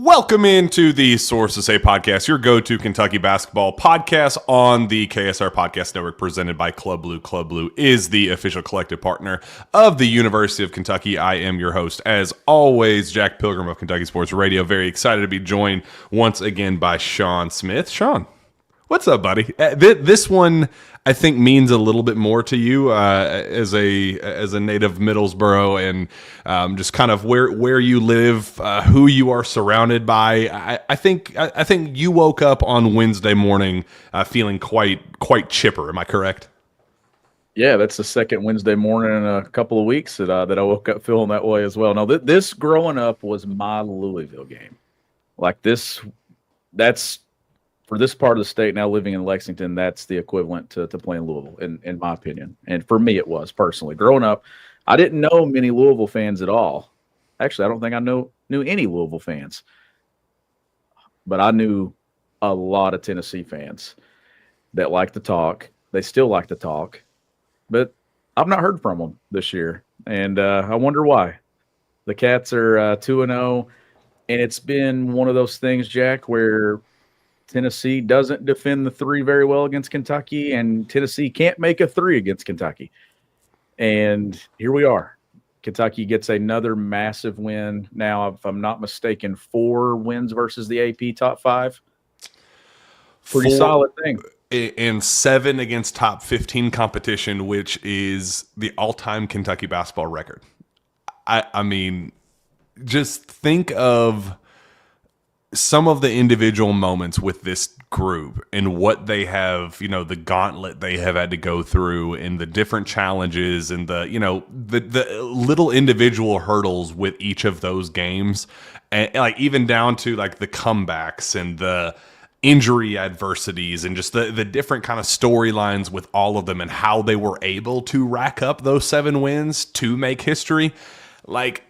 Welcome into the Sources Say podcast, your go-to Kentucky basketball podcast on the KSR Podcast Network, presented by Club Blue. Club Blue is the official collective partner of the University of Kentucky. I am your host, as always, Jack Pilgrim of Kentucky Sports Radio. Very excited to be joined once again by Shawn Smith. Shawn, what's up, buddy? This one, I think, means a little bit more to you as a native Middlesboro and just kind of where you live, who you are surrounded by. I think you woke up on Wednesday morning feeling quite chipper. Am I correct? Yeah, that's the second Wednesday morning in a couple of weeks that I woke up feeling that way as well. No, this growing up was my Louisville game. Like this, that's. For this part of the state, now living in Lexington, that's the equivalent to playing Louisville, in my opinion. And for me, it was personally. Growing up, I didn't know many Louisville fans at all. Actually, I don't think I knew any Louisville fans. But I knew a lot of Tennessee fans that like to talk. They still like to talk. But I've not heard from them this year. And I wonder why. The Cats are 2-0. And it's been one of those things, Jack, where Tennessee doesn't defend the three very well against Kentucky, and Tennessee can't make a three against Kentucky. And here we are. Kentucky gets another massive win. Now, if I'm not mistaken, 4 wins versus the AP top 5. Pretty solid thing. And 7 against top 15 competition, which is the all-time Kentucky basketball record. I mean, just think of some of the individual moments with this group and what they have, the gauntlet they have had to go through and the different challenges and the little individual hurdles with each of those games. And like even down to like the comebacks and the injury adversities and just the different kind of storylines with all of them and how they were able to rack up those 7 wins to make history. Like,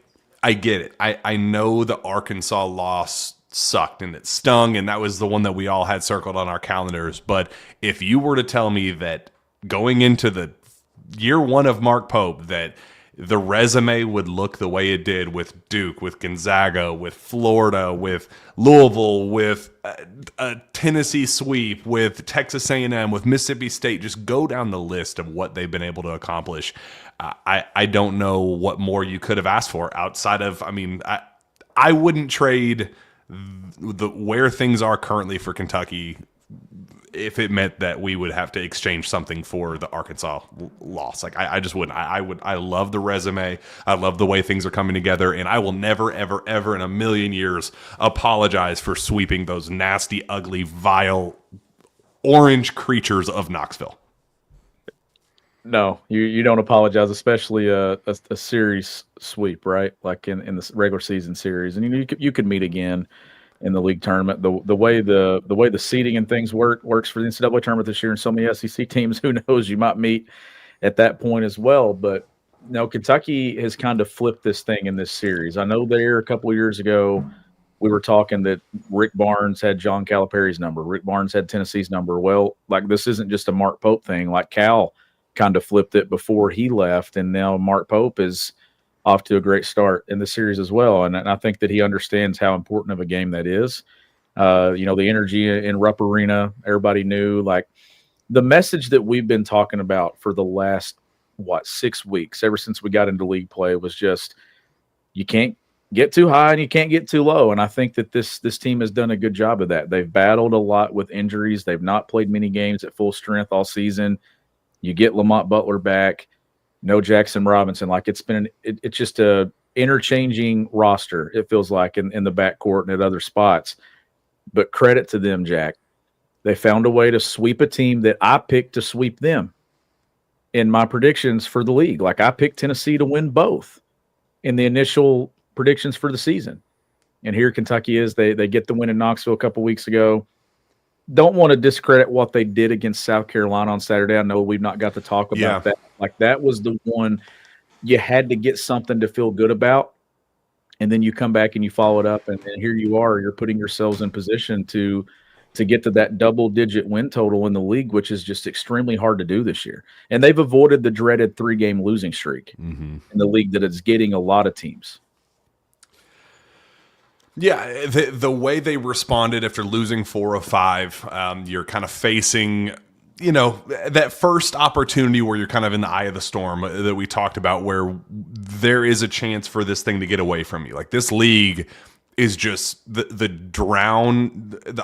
I get it. I know the Arkansas loss sucked and it stung, and that was the one that we all had circled on our calendars. But if you were to tell me that going into the year 1 of Mark Pope that the resume would look the way it did with Duke, with Gonzaga, with Florida, with Louisville, with a Tennessee sweep, with Texas A&M, with Mississippi State, just go down the list of what they've been able to accomplish. I don't know what more you could have asked for outside of, I wouldn't trade where things are currently for Kentucky if it meant that we would have to exchange something for the Arkansas loss. Like I just wouldn't. I love the resume. I love the way things are coming together, and I will never, ever, ever in a million years apologize for sweeping those nasty, ugly, vile, orange creatures of Knoxville. No, you don't apologize, especially a series sweep, right? Like in the regular season series, and you could meet again in the league tournament. The way the seeding and things works for the NCAA tournament this year, and so many SEC teams, who knows, you might meet at that point as well. But no, Kentucky has kind of flipped this thing in this series. I know there a couple of years ago we were talking that Rick Barnes had John Calipari's number, Rick Barnes had Tennessee's number. Well, like this isn't just a Mark Pope thing. Like Cal kind of flipped it before he left, and now Mark Pope is off to a great start in the series as well. And I think that he understands how important of a game that is. The energy in Rupp Arena, everybody knew. Like the message that we've been talking about for the last 6 weeks, ever since we got into league play, was just you can't get too high and you can't get too low. And I think that this team has done a good job of that. They've battled a lot with injuries. They've not played many games at full strength all season. You get Lamont Butler back, no Jackson Robinson. Like it's just a interchanging roster, it feels like, in the backcourt and at other spots. But credit to them, Jack. They found a way to sweep a team that I picked to sweep them in my predictions for the league. Like I picked Tennessee to win both in the initial predictions for the season. And here Kentucky is. They get the win in Knoxville a couple weeks ago. Don't want to discredit what they did against South Carolina on Saturday. I know we've not got to talk about that. Like that was the one you had to get something to feel good about. And then you come back and you follow it up, and here you are. You're putting yourselves in position to get to that double-digit win total in the league, which is just extremely hard to do this year. And they've avoided the dreaded 3-game losing streak in the league that is getting a lot of teams. Yeah, the way they responded after losing 4 of 5, you're kind of facing, that first opportunity where you're kind of in the eye of the storm that we talked about, where there is a chance for this thing to get away from you. Like, this league is just the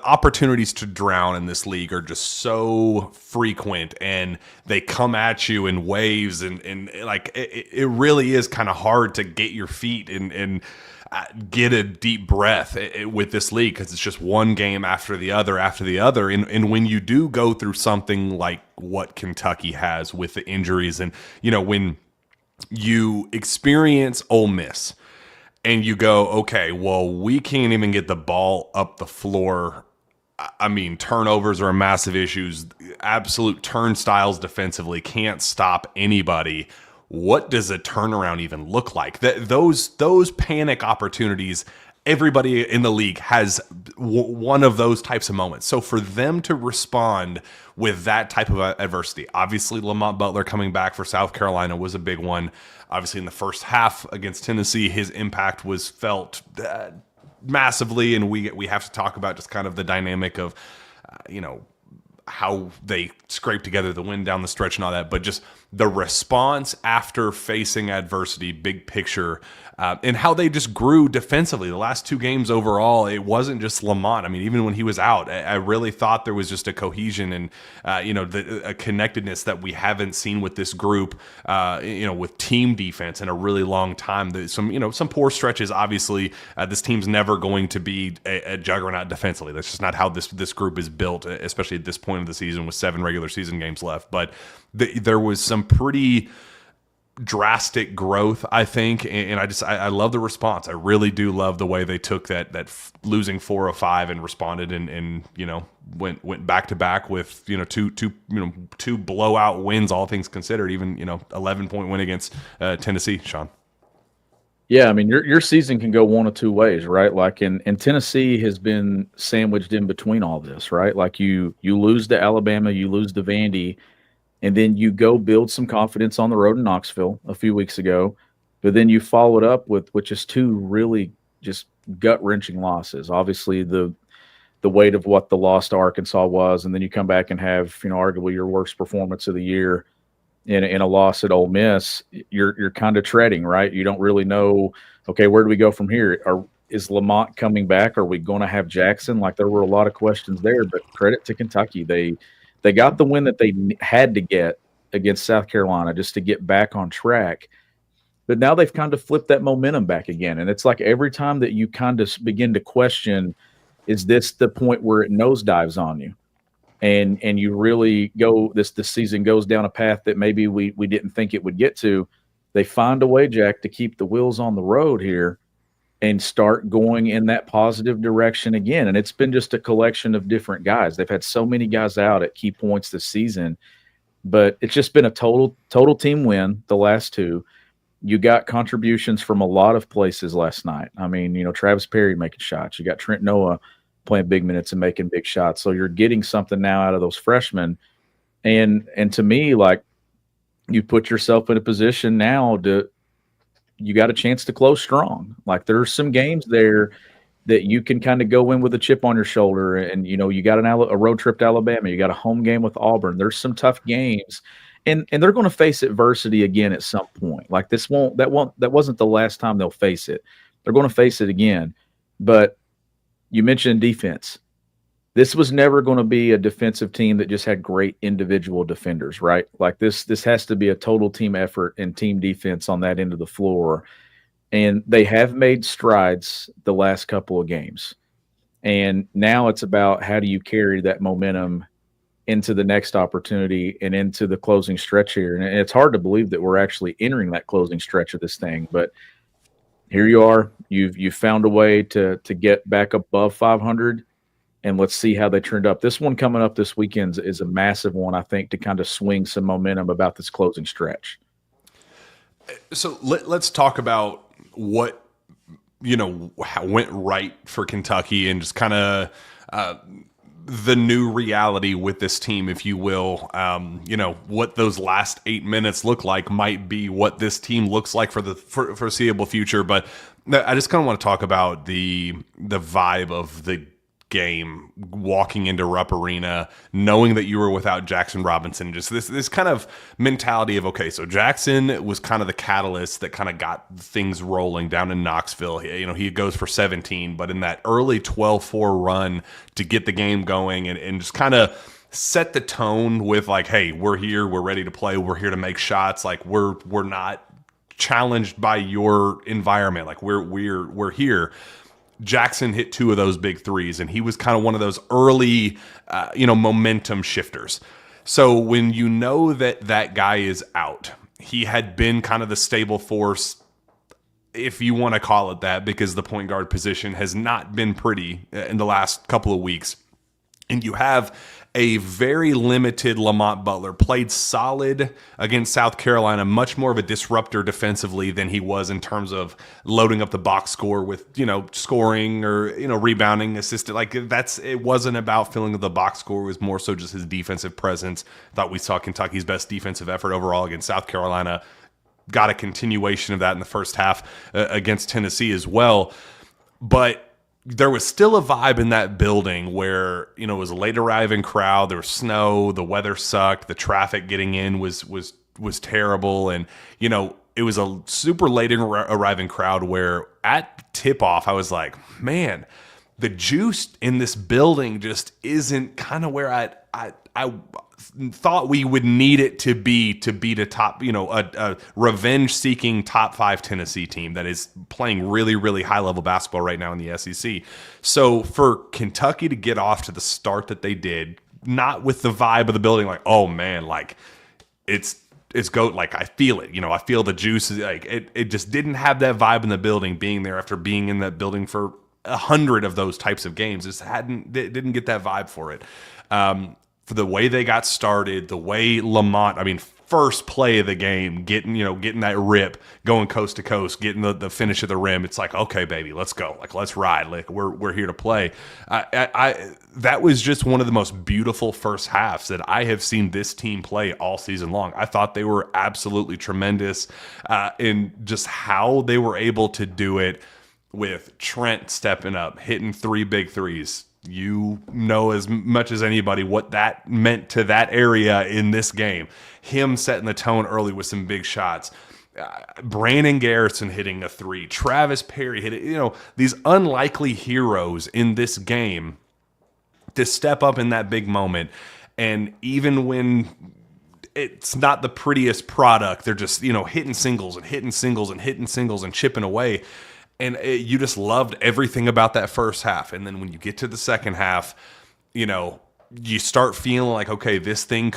opportunities to drown in this league are just so frequent, and they come at you in waves, and like it really is kind of hard to get your feet and get a deep breath with this league, because it's just one game after the other and when you do go through something like what Kentucky has with the injuries, and when you experience Ole Miss and you go, okay, well, we can't even get the ball up the floor. I mean, turnovers are massive issues, absolute turnstiles defensively, can't stop anybody. What does a turnaround even look like? Those panic opportunities, everybody in the league has one of those types of moments. So for them to respond with that type of adversity, obviously Lamont Butler coming back for South Carolina was a big one. Obviously in the first half against Tennessee, his impact was felt massively, and we have to talk about just kind of the dynamic of, how they scrape together the win down the stretch and all that, but just the response after facing adversity, big picture, and how they just grew defensively. The last 2 games overall, it wasn't just Lamont. I mean, even when he was out, I really thought there was just a cohesion and, a connectedness that we haven't seen with this group, with team defense in a really long time. Some poor stretches, obviously. This team's never going to be a juggernaut defensively. That's just not how this group is built, especially at this point of the season with 7 regular season games left. But there was some pretty drastic growth, I think, and I love the response. I really do love the way they took that losing 4 of 5 and responded, and went back to back with two blowout wins, all things considered. Even 11-point win against Tennessee, Shawn. Yeah, I mean, your season can go one of two ways, right? Like, and Tennessee has been sandwiched in between all this, right? Like, you lose to Alabama, you lose to Vandy, and then you go build some confidence on the road in Knoxville a few weeks ago, but then you follow it up with just 2 really just gut-wrenching losses. Obviously, the weight of what the loss to Arkansas was, and then you come back and have arguably your worst performance of the year in a loss at Ole Miss. You're kind of treading, right? You don't really know, okay, where do we go from here? Is Lamont coming back? Are we going to have Jackson? Like, there were a lot of questions there, but credit to Kentucky. They got the win that they had to get against South Carolina just to get back on track. But now they've kind of flipped that momentum back again. And it's like every time that you kind of begin to question, is this the point where it nosedives on you? And you really go, this season goes down a path that maybe we didn't think it would get to. They find a way, Jack, to keep the wheels on the road here and start going in that positive direction again. And it's been just a collection of different guys. They've had so many guys out at key points this season, but it's just been a total team win the last 2. You got contributions from a lot of places last night. I mean, Travis Perry making shots. You got Trent Noah playing big minutes and making big shots. So you're getting something now out of those freshmen. And to me, like, you put yourself in a position now you got a chance to close strong. Like, there's some games there that you can kind of go in with a chip on your shoulder, and you got a road trip to Alabama, you got a home game with Auburn. There's some tough games, and they're going to face adversity again at some point. Like, that wasn't the last time they'll face it. They're going to face it again. But you mentioned defense. This was never going to be a defensive team that just had great individual defenders, right? Like, this has to be a total team effort and team defense on that end of the floor. And they have made strides the last couple of games. And now it's about, how do you carry that momentum into the next opportunity and into the closing stretch here? And it's hard to believe that we're actually entering that closing stretch of this thing, but here you are. You've found a way to get back above 500. And let's see how they turned up. This one coming up this weekend is a massive one, I think, to kind of swing some momentum about this closing stretch. So let's talk about what went right for Kentucky, and just kind of the new reality with this team, if you will. What those last 8 minutes look like might be what this team looks like for the foreseeable future. But I just kind of want to talk about the vibe of the game walking into Rupp Arena, knowing that you were without Jackson Robinson, just this kind of mentality of, okay, so Jackson was kind of the catalyst that kind of got things rolling down in Knoxville. He goes for 17, but in that early 12-4 run to get the game going and just kind of set the tone with like, hey, we're here, we're ready to play, we're here to make shots, like we're not challenged by your environment, like we're here. Jackson hit 2 of those big threes, and he was kind of one of those early, momentum shifters. So when you know that guy is out, he had been kind of the stable force, if you want to call it that, because the point guard position has not been pretty in the last couple of weeks. And you have a very limited Lamont Butler, played solid against South Carolina, much more of a disruptor defensively than he was in terms of loading up the box score with, scoring or, rebounding, assistant. Like it wasn't about filling the box score. It was more so just his defensive presence. Thought we saw Kentucky's best defensive effort overall against South Carolina. Got a continuation of that in the first half against Tennessee as well. But there was still a vibe in that building where, it was a late arriving crowd. There was snow. The weather sucked. The traffic getting in was terrible. And, it was a super late arriving crowd where at tip off, I was like, man, the juice in this building just isn't kind of where I thought we would need it to beat a top, a revenge-seeking top 5 Tennessee team that is playing really, really high-level basketball right now in the SEC. So for Kentucky to get off to the start that they did, not with the vibe of the building, like, oh man, like it's goat, like I feel it, I feel the juice, like it just didn't have that vibe in the building. Being there after being in that building for 100 of those types of games, just didn't get that vibe for it. For the way they got started, the way Lamont, first play of the game, getting that rip, going coast to coast, getting the finish of the rim. It's like, okay, baby, let's go. Like, let's ride. Like, we're here to play. That was just one of the most beautiful first halves that I have seen this team play all season long. I thought they were absolutely tremendous in just how they were able to do it, with Trent stepping up, hitting 3 big threes. You know as much as anybody what that meant to that area in this game. Him setting the tone early with some big shots. Brandon Garrison hitting a 3. Travis Perry hitting, these unlikely heroes in this game to step up in that big moment. And even when it's not the prettiest product, they're just, hitting singles and hitting singles and hitting singles and chipping away. And you just loved everything about that first half. And then when you get to the second half, you start feeling like, okay, this thing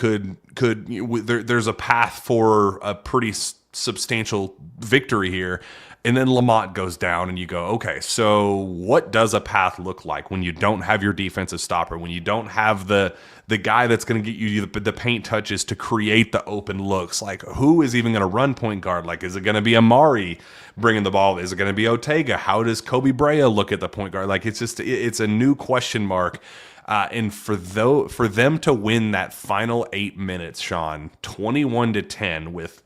there's a path for a pretty substantial victory here. And then Lamont goes down and you go, okay, so what does a path look like when you don't have your defensive stopper, when you don't have the guy that's going to get you the paint touches to create the open looks? Like, who is even going to run point guard? Like, is it going to be Amari bringing the ball? Is it going to be Ortega? How does Kobe Brea look at the point guard? Like, it's a new question mark. And for them to win that final 8 minutes, Shawn, 21-10, with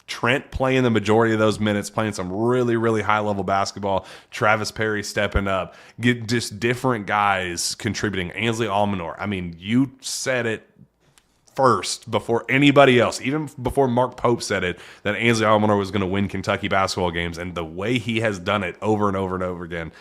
Trent playing the majority of those minutes, playing some really, really high-level basketball, Travis Perry stepping up, get just different guys contributing. Ainsley Almanor, you said it first before anybody else, even before Mark Pope said it, that Ainsley Almanor was going to win Kentucky basketball games, and the way he has done it over and over and over again,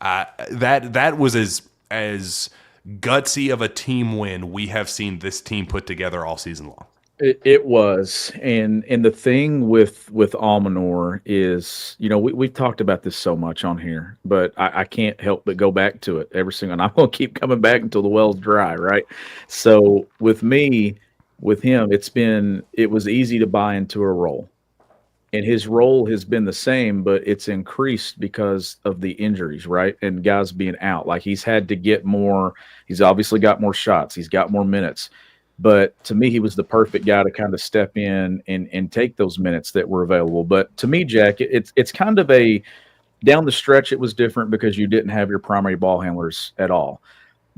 that was as gutsy of a team win we have seen this team put together all season long. It was, and the thing with Almanor is, we've talked about this so much on here, but I can't help but go back to it every single. And I'm gonna keep coming back until the well's dry, right? So with him, it was easy to buy into a role, and his role has been the same, but it's increased because of the injuries, right? And guys being out, like he's had to get more. He's obviously got more shots. He's got more minutes. But to me, he was the perfect guy to kind of step in and take those minutes that were available. But to me, Jack, it's kind of a down the stretch. It was different because you didn't have your primary ball handlers at all.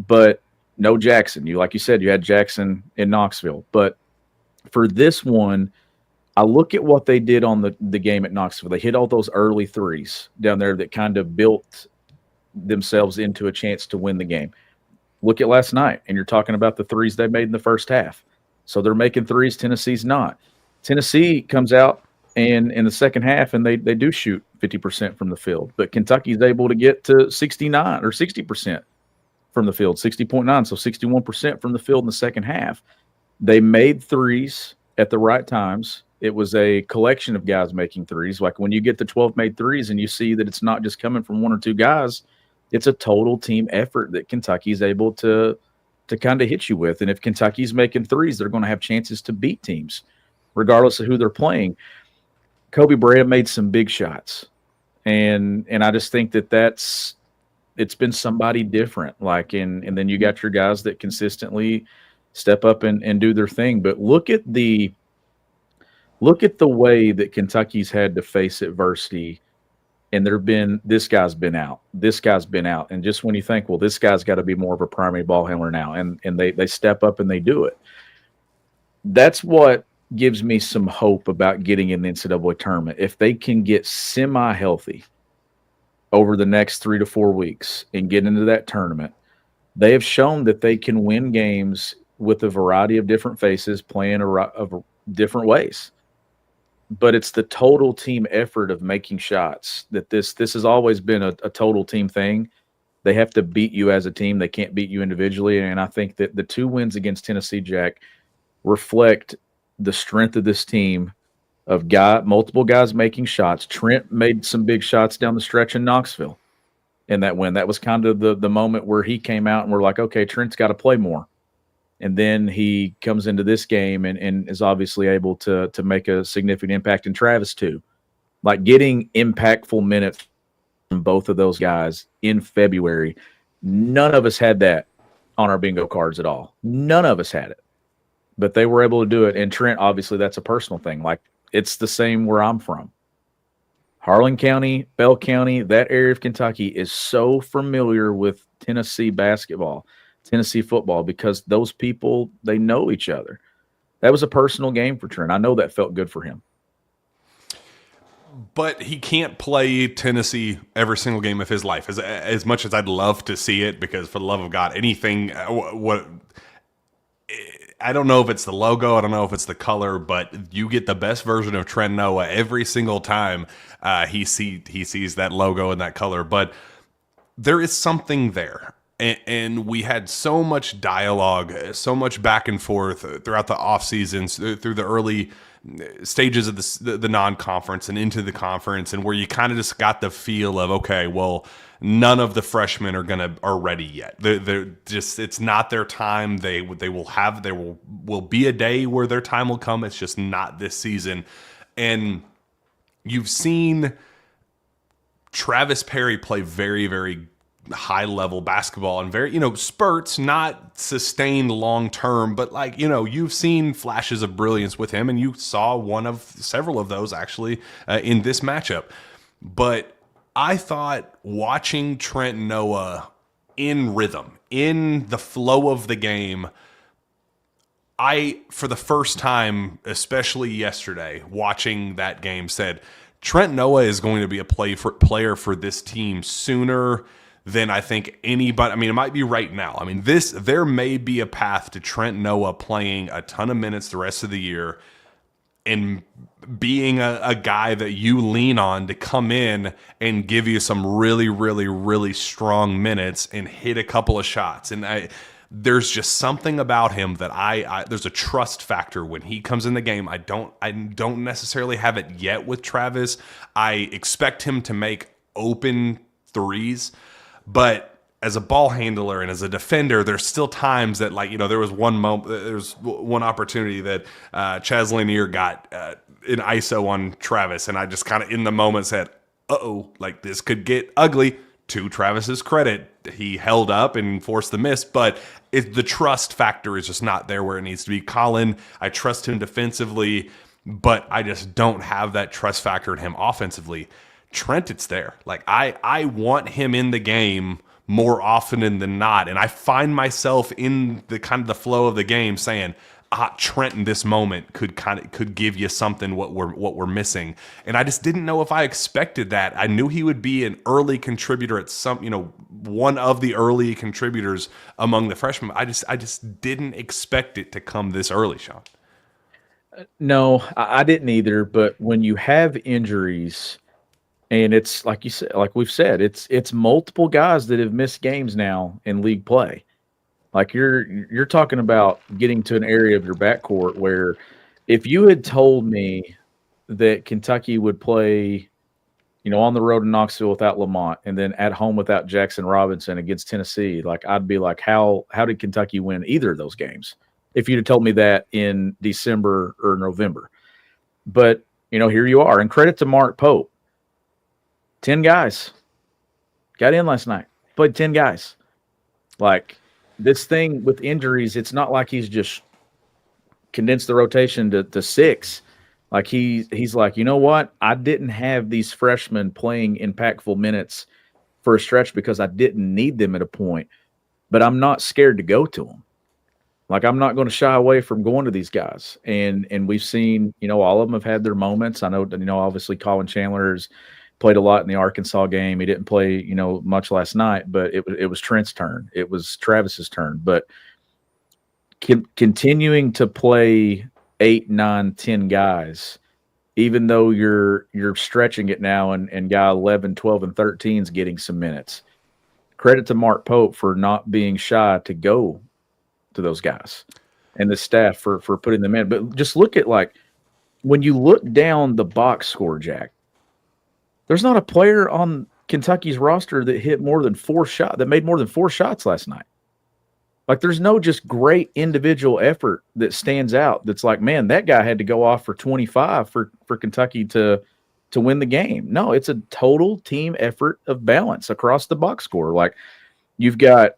But no Jackson. Like you said, you had Jackson in Knoxville. But for this one, I look at what they did on the game at Knoxville. They hit all those early threes down there that kind of built themselves into a chance to win the game. Look at last night, and you're talking about the threes they made in the first half. So they're making threes. Tennessee's not. Tennessee comes out and in the second half, and they do shoot 50% from the field. But Kentucky's able to get to 69 or 60% from the field, 60.9, so 61% from the field in the second half. They made threes at the right times. It was a collection of guys making threes. Like when you get the 12 made threes and you see that it's not just coming from one or two guys, it's a total team effort that Kentucky's able to kind of hit you with. And if Kentucky's making threes, they're going to have chances to beat teams, regardless of who they're playing. Kobe Bryant made some big shots, and I just think it's been somebody different. Like, and then you got your guys that consistently step up and do their thing. But look at the way that Kentucky's had to face adversity. And this guy's been out. And just when you think, well, this guy's got to be more of a primary ball handler now, and they step up and they do it. That's what gives me some hope about getting in the NCAA tournament. If they can get semi-healthy over the next 3 to 4 weeks and get into that tournament, they have shown that they can win games with a variety of different faces playing of different ways. But it's the total team effort of making shots that this has always been a total team thing. They have to beat you as a team. They can't beat you individually. And I think that the 2 wins against Tennessee, Jack, reflect the strength of this team of multiple guys making shots. Trent made some big shots down the stretch in Knoxville in that win. That was kind of the moment where he came out and we're like, okay, Trent's got to play more. And then he comes into this game and is obviously able to make a significant impact, in Travis too. Like getting impactful minutes from both of those guys in February, none of us had that on our bingo cards at all. None of us had it. But they were able to do it. And Trent, obviously, that's a personal thing. Like, it's the same where I'm from. Harlan County, Bell County, that area of Kentucky is so familiar with Tennessee basketball, Tennessee football, because those people, they know each other. That was a personal game for Trent. I know that felt good for him. But he can't play Tennessee every single game of his life. As much as I'd love to see it, because for the love of God, anything I don't know if it's the logo, I don't know if it's the color, but you get the best version of Trent Noah every single time he sees that logo and that color. But there is something there. And we had so much dialogue, so much back and forth throughout the off seasons, through the early stages of the non-conference and into the conference, and where you kind of just got the feel of, okay, well, none of the freshmen are ready yet. They're just, it's not their time. There will be a day where their time will come. It's just not this season. And you've seen Travis Perry play very, very high level basketball and very, spurts, not sustained long term, but you've seen flashes of brilliance with him, and you saw one of several of those actually in this matchup. But I thought watching Trent Noah in rhythm, in the flow of the game, for the first time, especially yesterday, watching that game, said Trent Noah is going to be a player for this team sooner than I think anybody. I mean, it might be right now. I mean, there may be a path to Trent Noah playing a ton of minutes the rest of the year and being a guy that you lean on to come in and give you some really, really, really strong minutes and hit a couple of shots. And there's just something about him that there's a trust factor when he comes in the game. I don't necessarily have it yet with Travis. I expect him to make open threes, but as a ball handler and as a defender, there's still times that, there was one opportunity that Chaz Lanier got an ISO on Travis, and I just kind of in the moment said, this could get ugly. To Travis's credit, he held up and forced the miss, but the trust factor is just not there where it needs to be. Colin, I trust him defensively, but I just don't have that trust factor in him offensively. Trent, it's there. I want him in the game more often than not, and I find myself in the kind of the flow of the game saying, Trent in this moment could give you something what we're missing. And I just didn't know if I expected that. I knew he would be an early contributor at some, one of the early contributors among the freshmen. I just didn't expect it to come this early, Shawn. No, I didn't either. But when you have injuries, and it's like you said, like we've said, it's multiple guys that have missed games now in league play. Like you're talking about getting to an area of your backcourt where if you had told me that Kentucky would play, on the road in Knoxville without Lamont and then at home without Jackson Robinson against Tennessee, like I'd be like, how did Kentucky win either of those games? If you'd have told me that in December or November. But, here you are. And credit to Mark Pope. 10 guys got in last night, played 10 guys. Like this thing with injuries, it's not like he's just condensed the rotation to 6. Like he's like, you know what? I didn't have these freshmen playing impactful minutes for a stretch because I didn't need them at a point, but I'm not scared to go to them. Like I'm not going to shy away from going to these guys. And we've seen, all of them have had their moments. I know, obviously Colin Chandler's played a lot in the Arkansas game. He didn't play, much last night, but it was Trent's turn. It was Travis's turn. But continuing to play 8, 9, 10 guys, even though you're stretching it now and guy 11, 12, and 13 is getting some minutes. Credit to Mark Pope for not being shy to go to those guys and the staff for putting them in. But just look at, like, when you look down the box score, Jack, there's not a player on Kentucky's roster that hit more than 4 shots, that made more than 4 shots last night. Like, there's no just great individual effort that stands out. That's like, man, that guy had to go off for 25 for Kentucky to win the game. No, it's a total team effort of balance across the box score. Like, you've got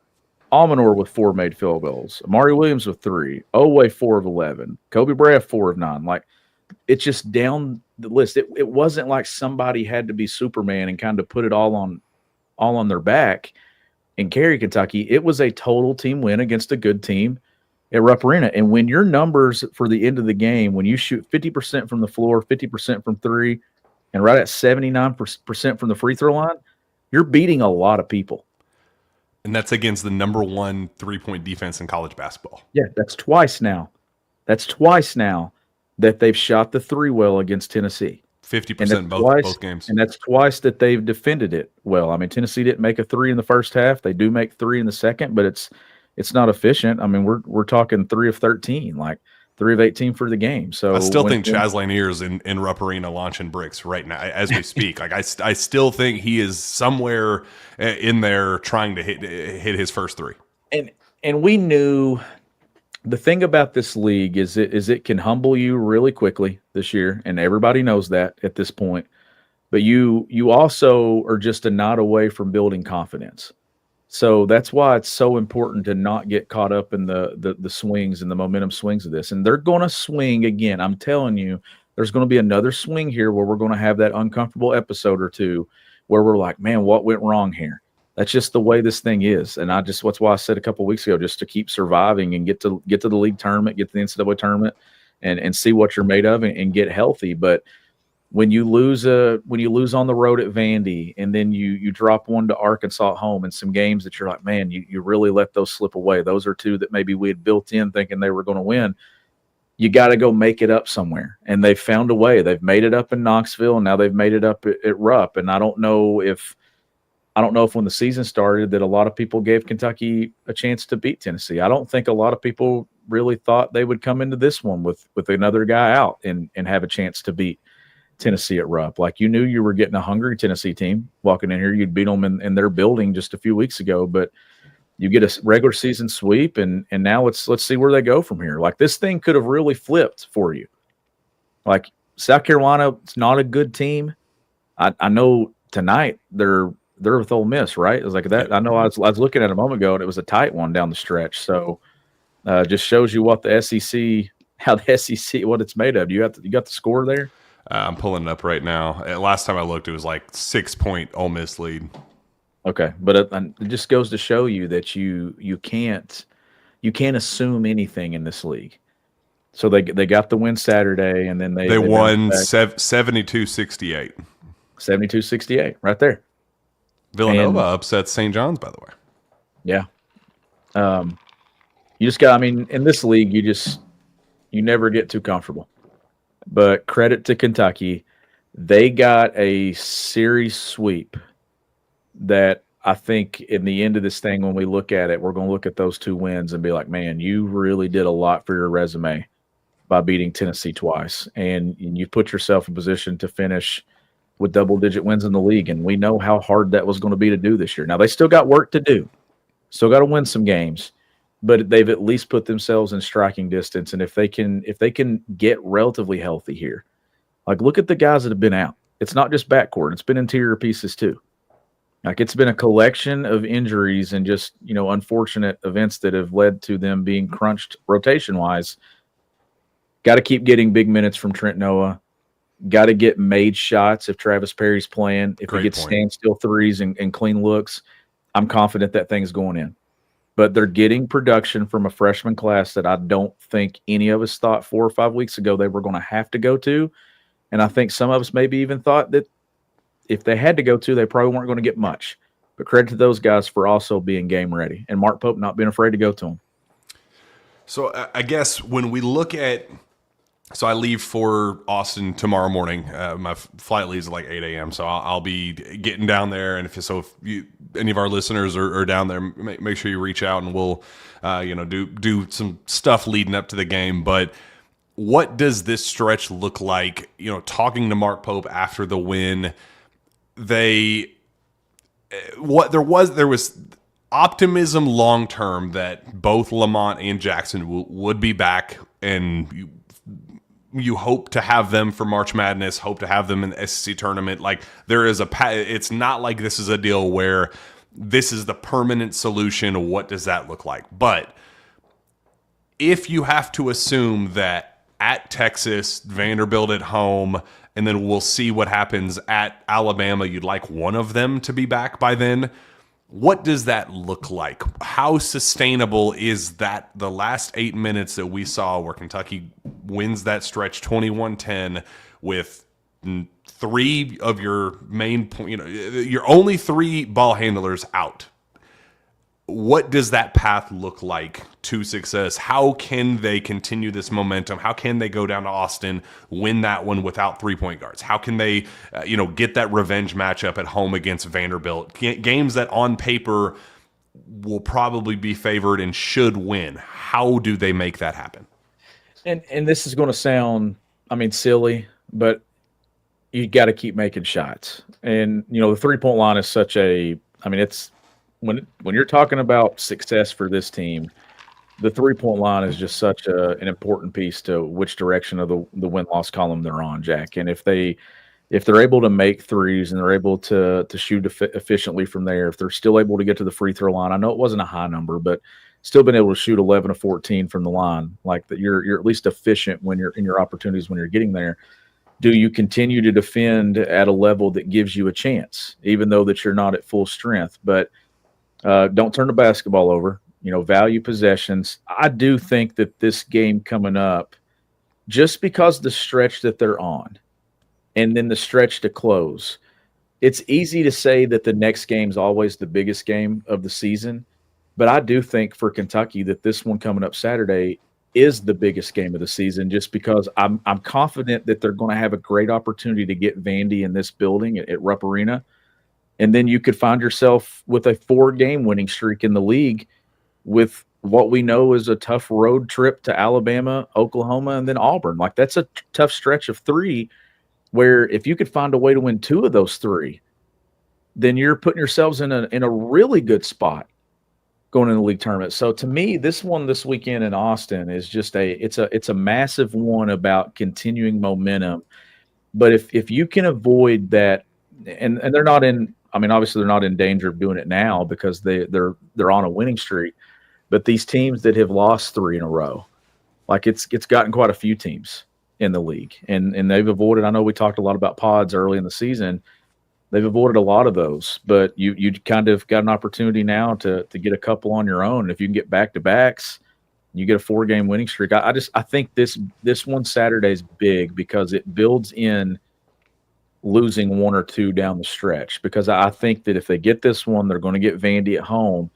Almanor with 4 made field goals, Amari Williams with 3, Oweh 4 of 11, Kobe Bryant 4 of 9. Like, it's just down the list. It wasn't like somebody had to be Superman and kind of put it all on their back and carry Kentucky. It was a total team win against a good team at Rupp Arena. And when your numbers for the end of the game, when you shoot 50% from the floor, 50% from 3, and right at 79% from the free throw line, you're beating a lot of people. And that's against the number 1 3-point defense in college basketball. Yeah, that's twice now. That they've shot the 3 well against Tennessee. 50% both games. And that's twice that they've defended it well. I mean, Tennessee didn't make a 3 in the first half. They do make 3 in the second, but it's not efficient. I mean, we're talking 3 of 13, like 3 of 18 for the game. So I still think Chaz Lanier's in Rupp Arena launching bricks right now as we speak. Like I still think he is somewhere in there trying to hit his first 3. And we knew the thing about this league is it can humble you really quickly this year, and everybody knows that at this point. But you also are just a nod away from building confidence. So that's why it's so important to not get caught up in the swings and the momentum swings of this. And they're going to swing again. I'm telling you, there's going to be another swing here where we're going to have that uncomfortable episode or two where we're like, man, what went wrong here? That's just the way this thing is. And that's why I said a couple of weeks ago, just to keep surviving and get to the league tournament, get to the NCAA tournament and see what you're made of and get healthy. But when you lose on the road at Vandy and then you drop one to Arkansas at home and some games that you're like, man, you really let those slip away. Those are 2 that maybe we had built in thinking they were going to win. You got to go make it up somewhere. And they've found a way. They've made it up in Knoxville, and now they've made it up at Rupp. And I don't know if when the season started that a lot of people gave Kentucky a chance to beat Tennessee. I don't think a lot of people really thought they would come into this one with another guy out and have a chance to beat Tennessee at Rupp. Like, you knew you were getting a hungry Tennessee team walking in here. You'd beat them in their building just a few weeks ago, but you get a regular season sweep, and now let's see where they go from here. Like, this thing could have really flipped for you. Like, South Carolina, it's not a good team. I know tonight they're with Ole Miss, right? It was like that. I know I was looking at it a moment ago, and it was a tight one down the stretch. So just shows you what the SEC, how the SEC, what it's made of. You got the score there? I'm pulling it up right now. Last time I looked, it was like 6-point Ole Miss lead. Okay, but it just goes to show you that you can't assume anything in this league. So they got the win Saturday, and then They won 72-68. 72-68, right there. Villanova upsets St. John's, by the way. Yeah. You just got, I mean, in this league, you never get too comfortable. But credit to Kentucky. They got a series sweep that I think in the end of this thing, when we look at it, we're going to look at those 2 wins and be like, man, you really did a lot for your resume by beating Tennessee twice. And you put yourself in position to finish with double-digit wins in the league. And we know how hard that was going to be to do this year. Now, they still got work to do. Still got to win some games. But they've at least put themselves in striking distance. And if they can get relatively healthy here, like look at the guys that have been out. It's not just backcourt. It's been interior pieces too. Like it's been a collection of injuries and just, unfortunate events that have led to them being crunched rotation-wise. Got to keep getting big minutes from Trent Noah. Got to get made shots if Travis Perry's playing. If he gets standstill threes and clean looks, I'm confident that thing's going in. But they're getting production from a freshman class that I don't think any of us thought 4 or 5 weeks ago they were going to have to go to. And I think some of us maybe even thought that if they had to go to, they probably weren't going to get much. But credit to those guys for also being game ready. And Mark Pope not being afraid to go to them. So I guess when we look at So I leave for Austin tomorrow morning. My flight leaves at like 8 a.m. So I'll be getting down there. And if any of our listeners are down there, make sure you reach out and we'll, do some stuff leading up to the game. But what does this stretch look like? Talking to Mark Pope after the win, there was optimism long term that both Lamont and Jackson would be back, and you hope to have them for March Madness, hope to have them in the SEC tournament. Like it's not like this is a deal where this is the permanent solution. What does that look like? But if you have to assume that at Texas, Vanderbilt at home, and then we'll see what happens at Alabama, you'd like one of them to be back by then. What does that look like? How sustainable is that? The last 8 minutes that we saw where Kentucky wins that stretch 21-10 with three of your main your only three ball handlers out. What does that path look like to success? How can they continue this momentum? How can they go down to Austin, win that one without 3-point guards? How can they, get that revenge matchup at home against Vanderbilt? Games that on paper will probably be favored and should win. How do they make that happen? And this is going to sound, silly, but you got to keep making shots. And, the 3-point line is such it's, when you're talking about success for this team, the 3-point line is just such an important piece to which direction of the win-loss column they're on, Jack. And if they're able to make threes and they're able to shoot efficiently from there, if they're still able to get to the free throw line, I know it wasn't a high number, but still been able to shoot 11 of 14 from the line, like that you're at least efficient when you're in your opportunities when you're getting there. Do you continue to defend at a level that gives you a chance, even though that you're not at full strength? But don't turn the basketball over, value possessions. I do think that this game coming up, just because the stretch that they're on and then the stretch to close, it's easy to say that the next game is always the biggest game of the season. But I do think for Kentucky that this one coming up Saturday is the biggest game of the season, just because I'm confident that they're going to have a great opportunity to get Vandy in this building at Rupp Arena. And then you could find yourself with a 4-game winning streak in the league with what we know is a tough road trip to Alabama, Oklahoma, and then Auburn. Like, that's a tough stretch of 3 where if you could find a way to win 2 of those 3, then you're putting yourselves in a really good spot going in the league tournament. So to me, this one this weekend in Austin is just it's a massive one about continuing momentum. But if you can avoid that, and they're not in, obviously they're not in danger of doing it now because they're on a winning streak. But these teams that have lost 3 in a row, like it's gotten quite a few teams in the league, and they've avoided. I know we talked a lot about pods early in the season. They've avoided a lot of those, but you kind of got an opportunity now to get a couple on your own. And if you can get back-to-backs, You get a 4-game winning streak. I think this one Saturday is big because it builds in losing one or two down the stretch, because I think that if they get this one, they're going to get Vandy at home,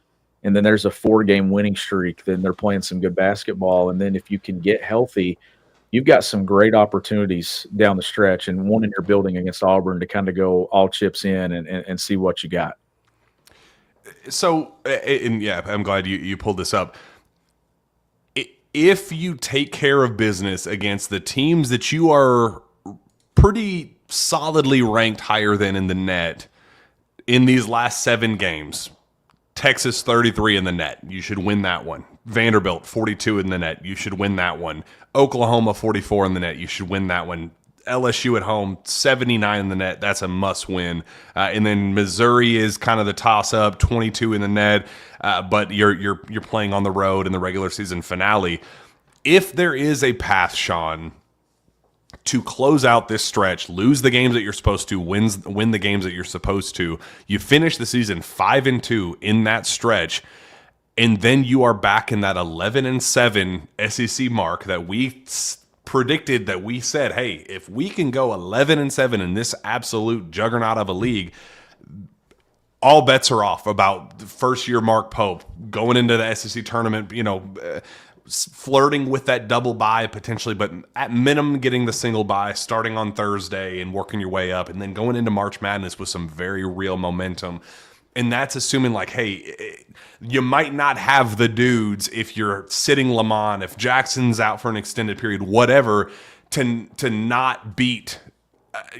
and then there's a 4-game winning streak. Then they're playing some good basketball, and then if you can get healthy, you've got some great opportunities down the stretch, and one in your building against Auburn to kind of go all chips in and see what you got. So, and yeah, I'm glad you pulled this up. If you take care of business against the teams that you are pretty solidly ranked higher than in the net in these last 7 games, Texas 33 in the net, you should win that one. Vanderbilt 42 in the net, you should win that one. Oklahoma 44 in the net, you should win that one. LSU at home 79 in the net, that's a must win. And then Missouri is kind of the toss up, 22 in the net, but you're playing on the road in the regular season finale. If there is a path, Shawn, to close out this stretch, lose the games that you're supposed to, win the games that you're supposed to, you finish the season 5-2 in that stretch, and then you are back in that 11-7 SEC mark that we predicted, that we said, hey, if we can go 11-7 in this absolute juggernaut of a league, all bets are off about first year Mark Pope going into the SEC tournament, flirting with that double bye potentially, but at minimum getting the single bye, starting on Thursday and working your way up, and then going into March Madness with some very real momentum. And that's assuming, like, hey, you might not have the dudes if you're sitting Lamont, if Jackson's out for an extended period, whatever, to not beat,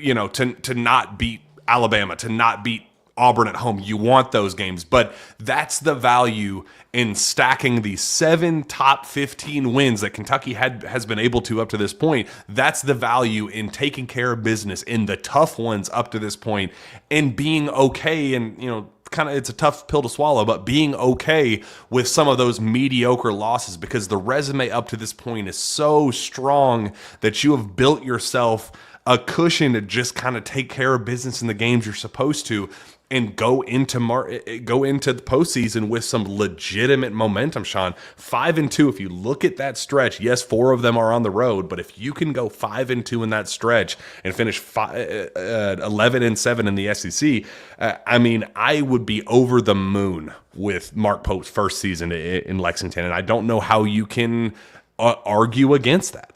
to not beat Alabama, to not beat Auburn at home. You want those games, but that's the value in stacking the 7 top 15 wins that Kentucky has been able to up to this point. That's the value in taking care of business in the tough ones up to this point and being okay. And, kind of, it's a tough pill to swallow, but being okay with some of those mediocre losses, because the resume up to this point is so strong that you have built yourself a cushion to just kind of take care of business in the games you're supposed to, and go into the postseason with some legitimate momentum, Shawn. 5-2. If you look at that stretch, yes, 4 of them are on the road, but if you can go 5-2 in that stretch and finish 11-7 in the SEC, I would be over the moon with Mark Pope's first season in Lexington, and I don't know how you can argue against that.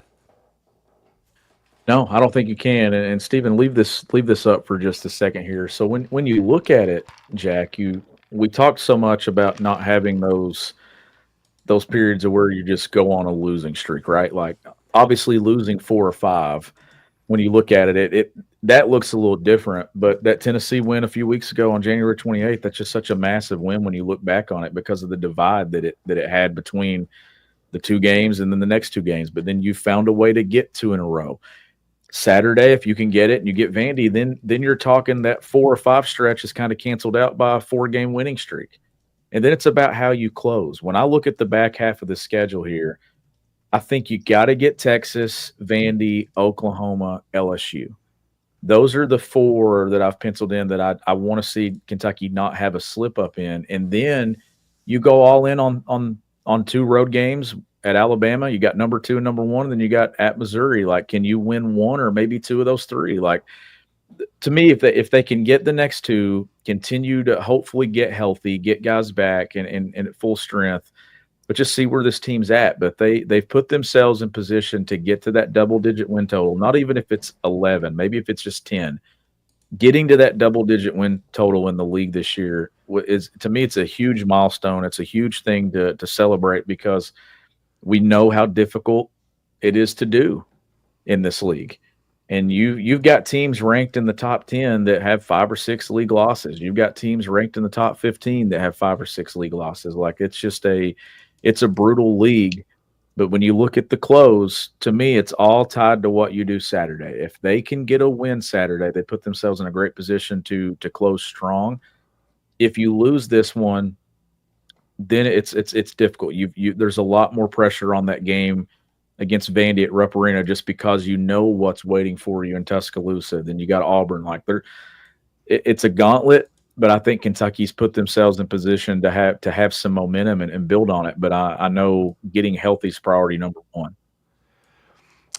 No, I don't think you can. And Stephen, leave this up for just a second here. So when you look at it, Jack, we talked so much about not having those periods of where you just go on a losing streak, right? Like, obviously losing 4 or 5, when you look at it that looks a little different. But that Tennessee win a few weeks ago on January 28th, that's just such a massive win when you look back on it, because of the divide that it had between the 2 games and then the next 2 games. But then you found a way to get 2 in a row. Saturday, if you can get it and you get Vandy, then you're talking that 4 or 5 stretch is kind of canceled out by a 4-game winning streak. And then it's about how you close. When I look at the back half of the schedule here, I think you got to get Texas, Vandy, Oklahoma, LSU. Those are the 4 that I've penciled in that I want to see Kentucky not have a slip up in. And then you go all in on 2 road games. At Alabama, you got number 2 and number 1, and then you got at Missouri. Like, can you win 1 or maybe 2 of those 3? Like, to me, if they can get the next 2, continue to hopefully get healthy, get guys back and at full strength, but just see where this team's at. But they've put themselves in position to get to that double-digit win total. Not even if it's 11, maybe if it's just 10. Getting to that double-digit win total in the league this year is, to me, it's a huge milestone. It's a huge thing to celebrate, because we know how difficult it is to do in this league. And you've got teams ranked in the top 10 that have 5 or 6 league losses. You've got teams ranked in the top 15 that have 5 or 6 league losses. Like, it's a brutal league. But when you look at the close, to me, it's all tied to what you do Saturday. If they can get a win Saturday, they put themselves in a great position to close strong. If you lose this one, then it's difficult. There's a lot more pressure on that game against Vandy at Rupp Arena, just because you know what's waiting for you in Tuscaloosa. Then you got Auburn. Like, it's a gauntlet I think Kentucky's put themselves in position to have some momentum and build on it. But I know getting healthy is priority number one.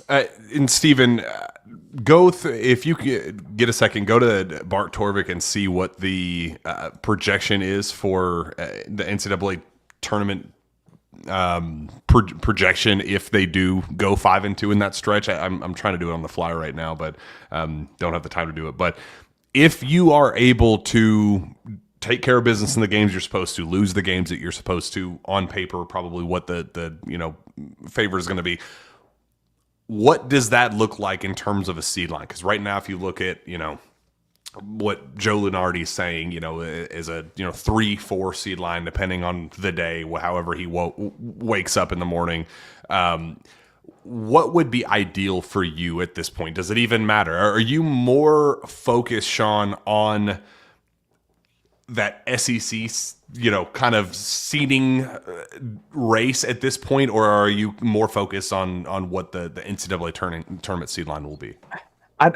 And Steven, if you get a second, go to Bart Torvik and see what the projection is for the NCAA tournament projection if they do go 5-2 in that stretch. I'm trying to do it on the fly right now, but don't have the time to do it. But if you are able to take care of business in the games you're supposed to, lose the games that you're supposed to, on paper, probably what the favor is going to be. What does that look like in terms of a seed line? Because right now, if you look at what Joe Lunardi is saying, is a 3-4 seed line depending on the day, however he wakes up in the morning. What would be ideal for you at this point? Does it even matter? Are you more focused, Shawn, on that SEC, kind of seeding race at this point, or are you more focused on what the NCAA tournament seed line will be?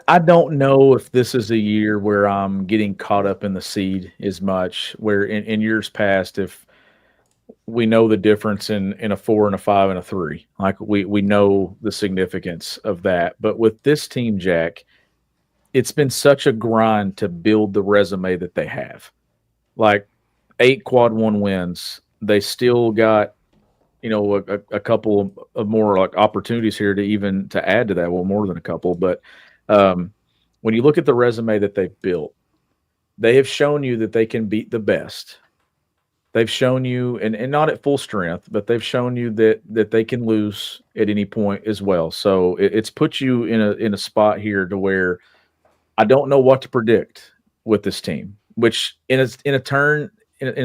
I don't know if this is a year where I'm getting caught up in the seed as much, where in years past, if we know the difference in a 4 and a 5 and a 3, like we know the significance of that. But with this team, Jack, it's been such a grind to build the resume that they have. Like 8 quad 1 wins, they still got a couple of more like opportunities here to add to that. Well, more than a couple, but when you look at the resume that they've built, they have shown you that they can beat the best. They've shown you, and not at full strength, but they've shown you that they can lose at any point as well. So it's put you in a spot here to where I don't know what to predict with this team. Which in a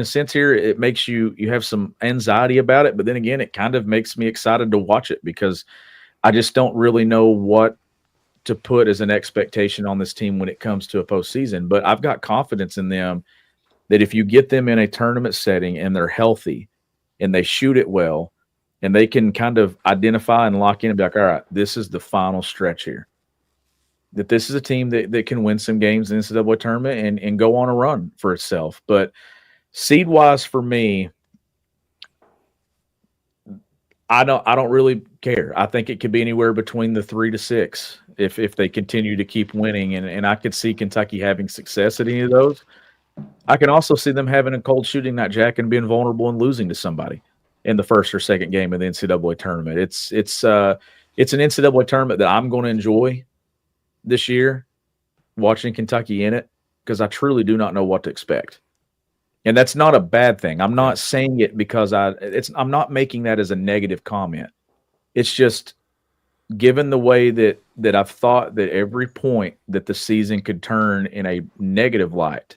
sense here, it makes you have some anxiety about it. But then again, it kind of makes me excited to watch it because I just don't really know what to put as an expectation on this team when it comes to a postseason. But I've got confidence in them that if you get them in a tournament setting and they're healthy and they shoot it well and they can kind of identify and lock in and be like, all right, this is the final stretch here. That this is a team that can win some games in the NCAA tournament and go on a run for itself. But seed-wise for me, I don't really care. I think it could be anywhere between the 3 to 6 if they continue to keep winning. And I could see Kentucky having success at any of those. I can also see them having a cold shooting night, Jack, and being vulnerable and losing to somebody in the first or second game of the NCAA tournament. It's an NCAA tournament that I'm going to enjoy this year, watching Kentucky in it, because I truly do not know what to expect. And that's not a bad thing. I'm not saying it because I'm not making that as a negative comment. It's just given the way that I've thought that every point that the season could turn in a negative light,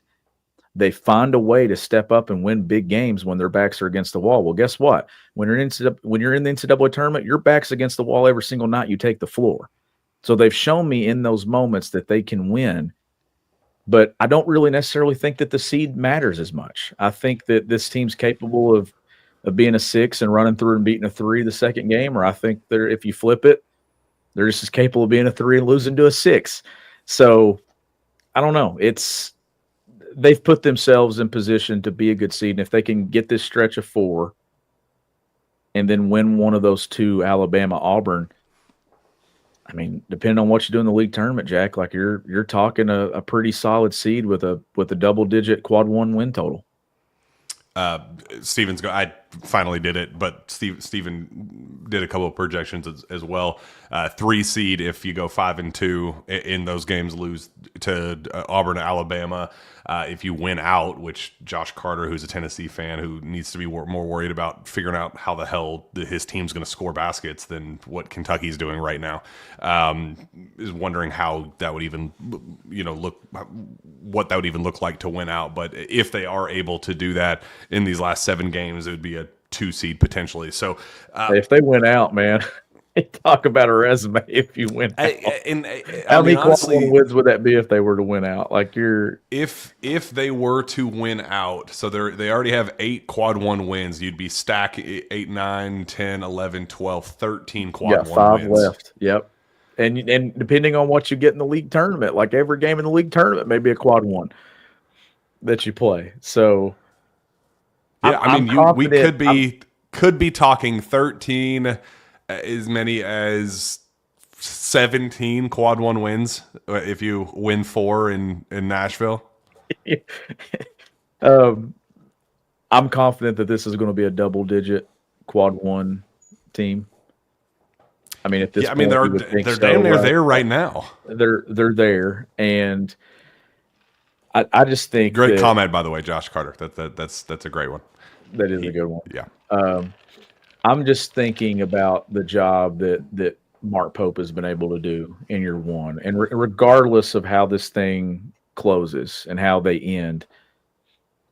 they find a way to step up and win big games when their backs are against the wall. Well, guess what? When you're in the NCAA tournament, your back's against the wall every single night you take the floor. So they've shown me in those moments that they can win, but I don't really necessarily think that the seed matters as much. I think that this team's capable of being a 6 and running through and beating a 3 the second game, or I think if you flip it, they're just as capable of being a 3 and losing to a 6. So I don't know. They've put themselves in position to be a good seed, and if they can get this stretch of 4 and then win one of those 2, Alabama, Auburn, I mean, depending on what you do in the league tournament, Jack, like you're talking a pretty solid seed with a double-digit quad 1 win total. I finally did it, but Steven did a couple of projections as well. 3 seed if you go 5-2 in those games, lose to Auburn, Alabama. If you win out, which Josh Carter, who's a Tennessee fan who needs to be more worried about figuring out how the hell his team's going to score baskets than what Kentucky's doing right now, is wondering how that would even what that would even look like to win out. But if they are able to do that in these last 7 games, it would be a 2 seed potentially. So if they win out, man, talk about a resume. If you win out, how many quad 1 wins would that be if they were to win out? Like if they were to win out, so they already have 8 quad 1 wins. You'd be stack 8, 9, 10, 11, 12, 13 quad 1 5 wins left. Yep. And depending on what you get in the league tournament, like every game in the league tournament may be a quad 1. that you play. So Yeah, I I'm mean, we confident. could be talking 13, as many as 17 quad one wins if you win 4 in Nashville. um, I'm confident that this is going to be a double-digit quad one team. I mean, at this Yeah, I mean point, you would think they're so, damn near right? there right now. They're there, and I just think Great that comment, by the way, Josh Carter. That's a great one. that is a good one. Yeah. I'm just thinking about the job that Mark Pope has been able to do in year one, and regardless of how this thing closes and how they end,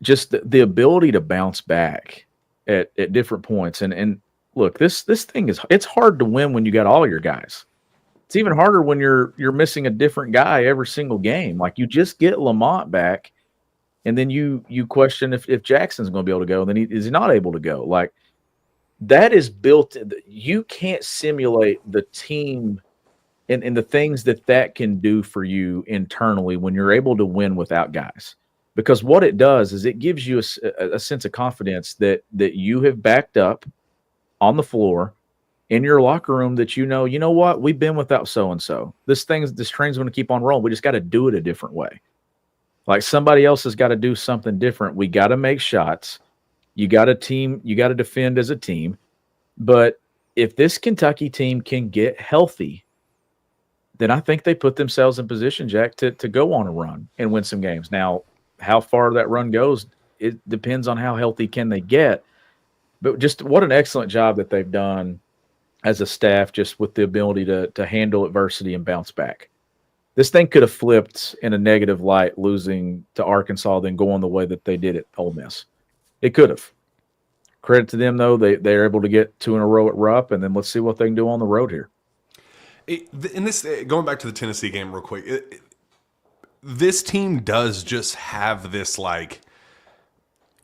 just the ability to bounce back at different points. And look, this thing it's hard to win when you got all your guys. It's even harder when you're missing a different guy every single game. Like you just get Lamont back, and then you question if Jackson's going to be able to go, and then is he not able to go? Like that is built. You can't simulate the team and the things that can do for you internally when you're able to win without guys. Because what it does is it gives you a sense of confidence that you have backed up on the floor in your locker room, that you know what, we've been without so and so. This train's going to keep on rolling. We just got to do it a different way. Like somebody else has got to do something different. We got to make shots. You got to defend as a team. But if this Kentucky team can get healthy, then I think they put themselves in position, Jack, to go on a run and win some games. Now, how far that run goes, it depends on how healthy can they get. But just what an excellent job that they've done as a staff, just with the ability to handle adversity and bounce back. This thing could have flipped in a negative light, losing to Arkansas, then going the way that they did at Ole Miss. It could have. Credit to them, though. They're able to get 2 in a row at Rupp, and then let's see what they can do on the road here. In this, going back to the Tennessee game real quick, this team does just have this like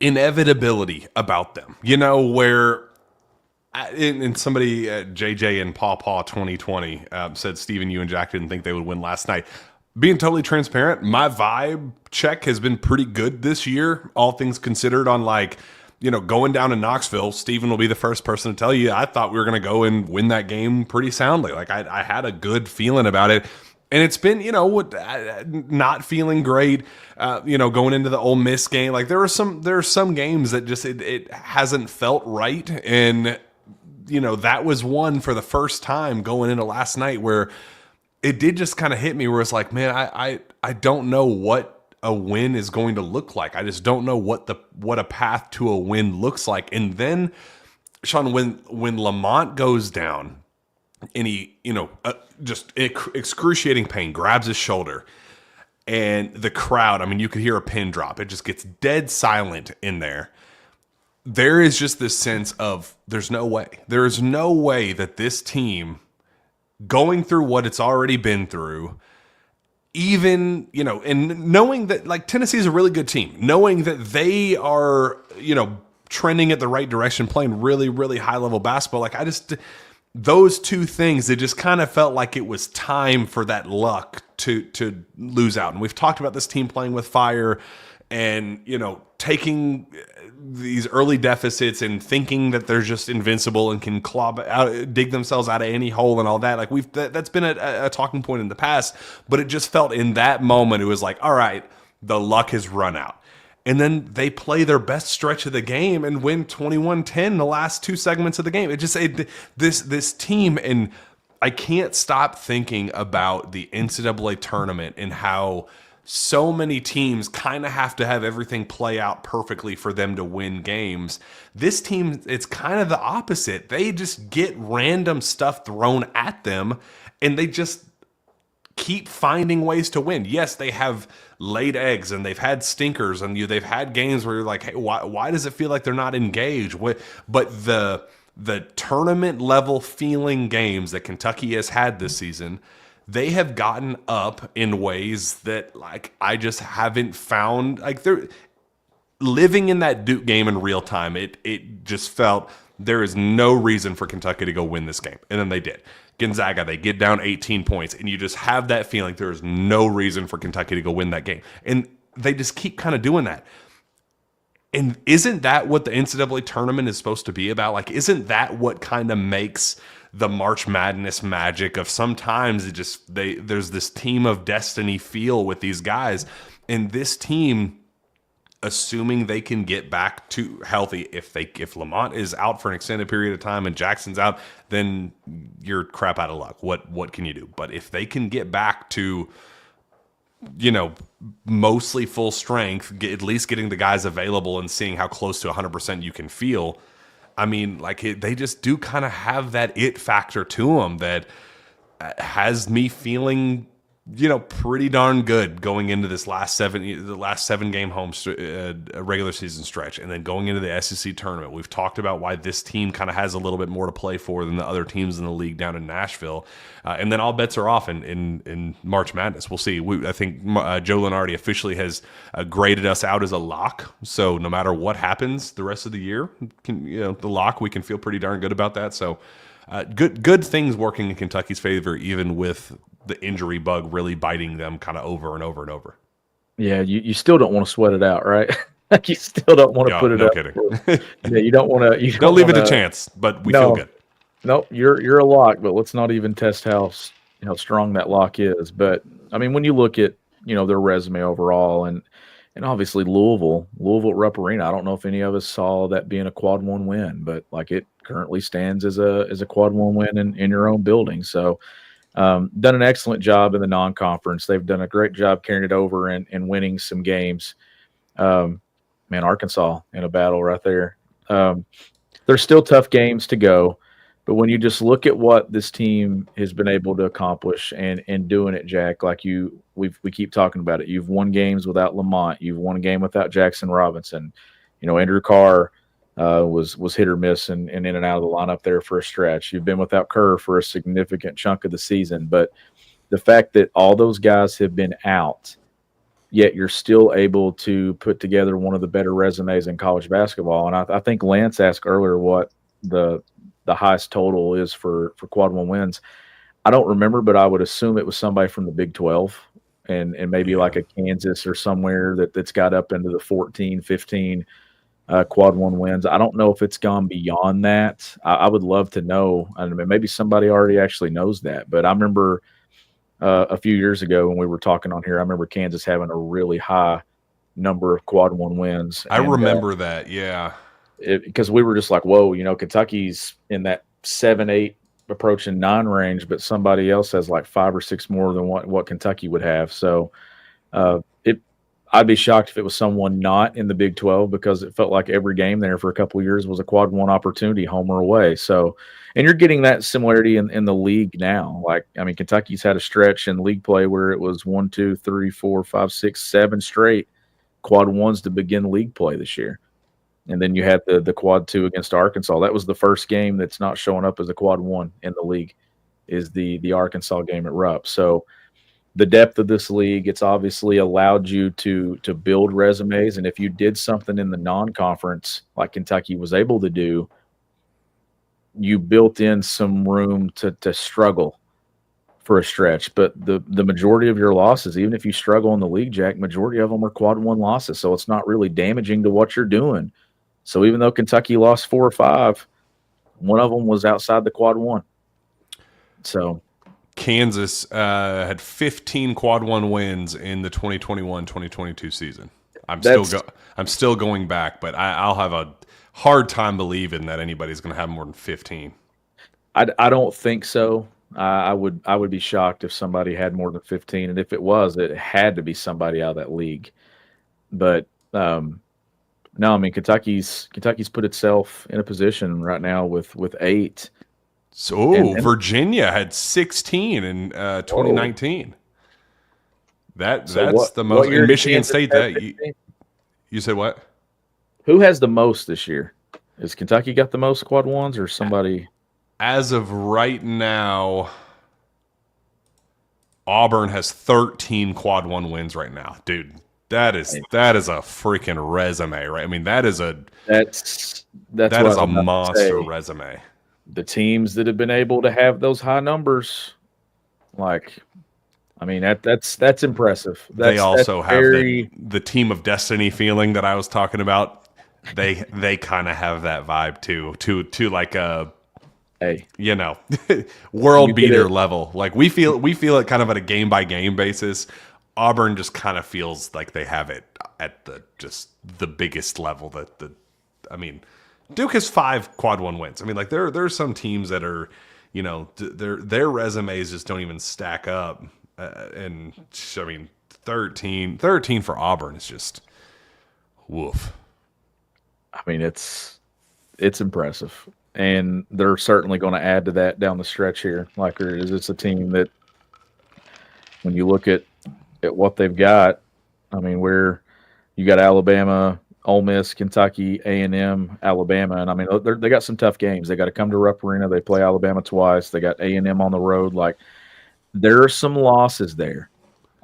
inevitability about them, where and somebody JJ and Paw 2020 said Steven, you and Jack didn't think they would win last night. Being totally transparent, my vibe check has been pretty good this year, all things considered. On like, going down to Knoxville, Steven will be the first person to tell you I thought we were going to go and win that game pretty soundly. Like I had a good feeling about it. And it's been, not feeling great, going into the Ole Miss game. Like there are some games that just it hasn't felt right. And, that was one for the first time going into last night where it did just kind of hit me where it's like, man, I don't know what a win is going to look like. I just don't know what a path to a win looks like. And then, Shawn, when Lamont goes down and he, just excruciating pain, grabs his shoulder, and the crowd, I mean, you could hear a pin drop. It just gets dead silent in there. There is just this sense of there's no way. There is no way that this team, going through what it's already been through, even, and knowing that like Tennessee is a really good team, knowing that they are, trending at the right direction, playing really, really high level basketball. Like those two things, it just kind of felt like it was time for that luck to lose out. And we've talked about this team playing with fire and, taking these early deficits and thinking that they're just invincible and can dig themselves out of any hole and all that. Like that's been a talking point in the past, but it just felt in that moment, it was like, all right, the luck has run out. And then they play their best stretch of the game and win 21-10 the last 2 segments of the game. This team, and I can't stop thinking about the NCAA tournament and how so many teams kind of have to have everything play out perfectly for them to win games. This team, it's kind of the opposite. They just get random stuff thrown at them, and they just keep finding ways to win. Yes, they have laid eggs and they've had stinkers and they've had games where you're like, hey, why does it feel like they're not engaged? But the tournament level feeling games that Kentucky has had this season, they have gotten up in ways that like I just haven't found. Like they're living in that Duke game in real time. It just felt there is no reason for Kentucky to go win this game, and then they did. Gonzaga, they get down 18 points, and you just have that feeling there is no reason for Kentucky to go win that game. And they just keep kind of doing that. And isn't that what the NCAA tournament is supposed to be about? Like, isn't that what kind of makes the March Madness magic of sometimes it just there's this team of destiny feel with these guys, and this team, assuming they can get back to healthy, if Lamont is out for an extended period of time and Jackson's out, then you're crap out of luck. What can you do? But if they can get back to, mostly full strength, at least getting the guys available and seeing how close to 100% you can feel. I mean, like they just do kind of have that it factor to them that has me feeling, pretty darn good going into this the last 7-game home regular season stretch, and then going into the SEC tournament. We've talked about why this team kind of has a little bit more to play for than the other teams in the league down in Nashville, and then all bets are off in March Madness. We'll see. I think Joe Lunardi officially has graded us out as a lock. So no matter what happens the rest of the year, the lock, we can feel pretty darn good about that. So good things working in Kentucky's favor, even with the injury bug really biting them kind of over and over and over. Yeah, you still don't want to sweat it out, right? Like you still don't want to put it no up. Kidding. Yeah, you don't want to. You don't leave it to chance, but we feel good. Nope, you're a lock, but let's not even test how strong that lock is. But I mean, when you look at their resume overall, and obviously Louisville at Rupp Arena, I don't know if any of us saw that being a quad 1 win, but like it currently stands as a quad 1 win in your own building. So. Done an excellent job in the non-conference. They've done a great job carrying it over and winning some games. Arkansas in a battle right there. There's still tough games to go, but when you just look at what this team has been able to accomplish and doing it, Jack, like we keep talking about it. You've won games without Lamont. You've won a game without Jackson Robinson. Andrew Carr was hit or miss and in and out of the lineup there for a stretch. You've been without Kerr for a significant chunk of the season, but the fact that all those guys have been out, yet you're still able to put together one of the better resumes in college basketball. And I think Lance asked earlier what the highest total is for quad 1 wins. I don't remember, but I would assume it was somebody from the Big 12 and maybe like a Kansas or somewhere that's got up into the 14, 15 quad 1 wins. I don't know if it's gone beyond that. I would love to know. I mean, maybe somebody already actually knows that. But I remember a few years ago when we were talking on here, I remember Kansas having a really high number of quad 1 wins. I remember that, yeah. Because we were just like, whoa, Kentucky's in that 7, 8, approaching 9 range, but somebody else has like 5 or 6 more than what Kentucky would have. So I'd be shocked if it was someone not in the Big 12, because it felt like every game there for a couple of years was a quad 1 opportunity, home or away. So, and you're getting that similarity in the league now. Like, I mean, Kentucky's had a stretch in league play where it was 1, 2, 3, 4, 5, 6, 7 straight quad 1s to begin league play this year. And then you had the quad 2 against Arkansas. That was the first game that's not showing up as a quad 1 in the league, is the Arkansas game at Rupp. So, the depth of this league, it's obviously allowed you to build resumes. And if you did something in the non-conference like Kentucky was able to do, you built in some room to struggle for a stretch. But the majority of your losses, even if you struggle in the league, Jack, majority of them are quad 1 losses. So it's not really damaging to what you're doing. So even though Kentucky lost 4 or 5, one of them was outside the quad 1. So Kansas had 15 quad 1 wins in the 2021-2022 season. I'm still going back, but I'll have a hard time believing that anybody's going to have more than 15. I don't think so. I would be shocked if somebody had more than 15, and if it was, it had to be somebody out of that league. But no, I mean Kentucky's put itself in a position right now with 8. So and Virginia had 16 in 2019. That's the most. In Michigan State, that you said what? Who has the most this year? Has Kentucky got the most quad 1s or somebody? As of right now, Auburn has 13 quad 1 wins right now, dude. That is a freaking resume, right? I mean, that's a monster resume. The teams that have been able to have those high numbers, like, I mean, that's impressive. They That's also have very the team of destiny feeling that I was talking about. They kind of have that vibe too, to like a, hey, you know, you world get beater it. level. Like we feel it kind of at a game by game basis. Auburn just kind of feels like they have it at the biggest level. I mean, Duke has 5 quad one wins. I mean, like there are some teams that are, their resumes just don't even stack up. And I mean, 13 for Auburn is just woof. I mean, it's impressive, and they're certainly going to add to that down the stretch here. Like it is, it's a team that when you look at what they've got, I mean, where you got Alabama, Ole Miss, Kentucky, A&M, Alabama, and I mean they got some tough games. They got to come to Rupp Arena. They play Alabama twice. They got A&M on the road. Like there are some losses there,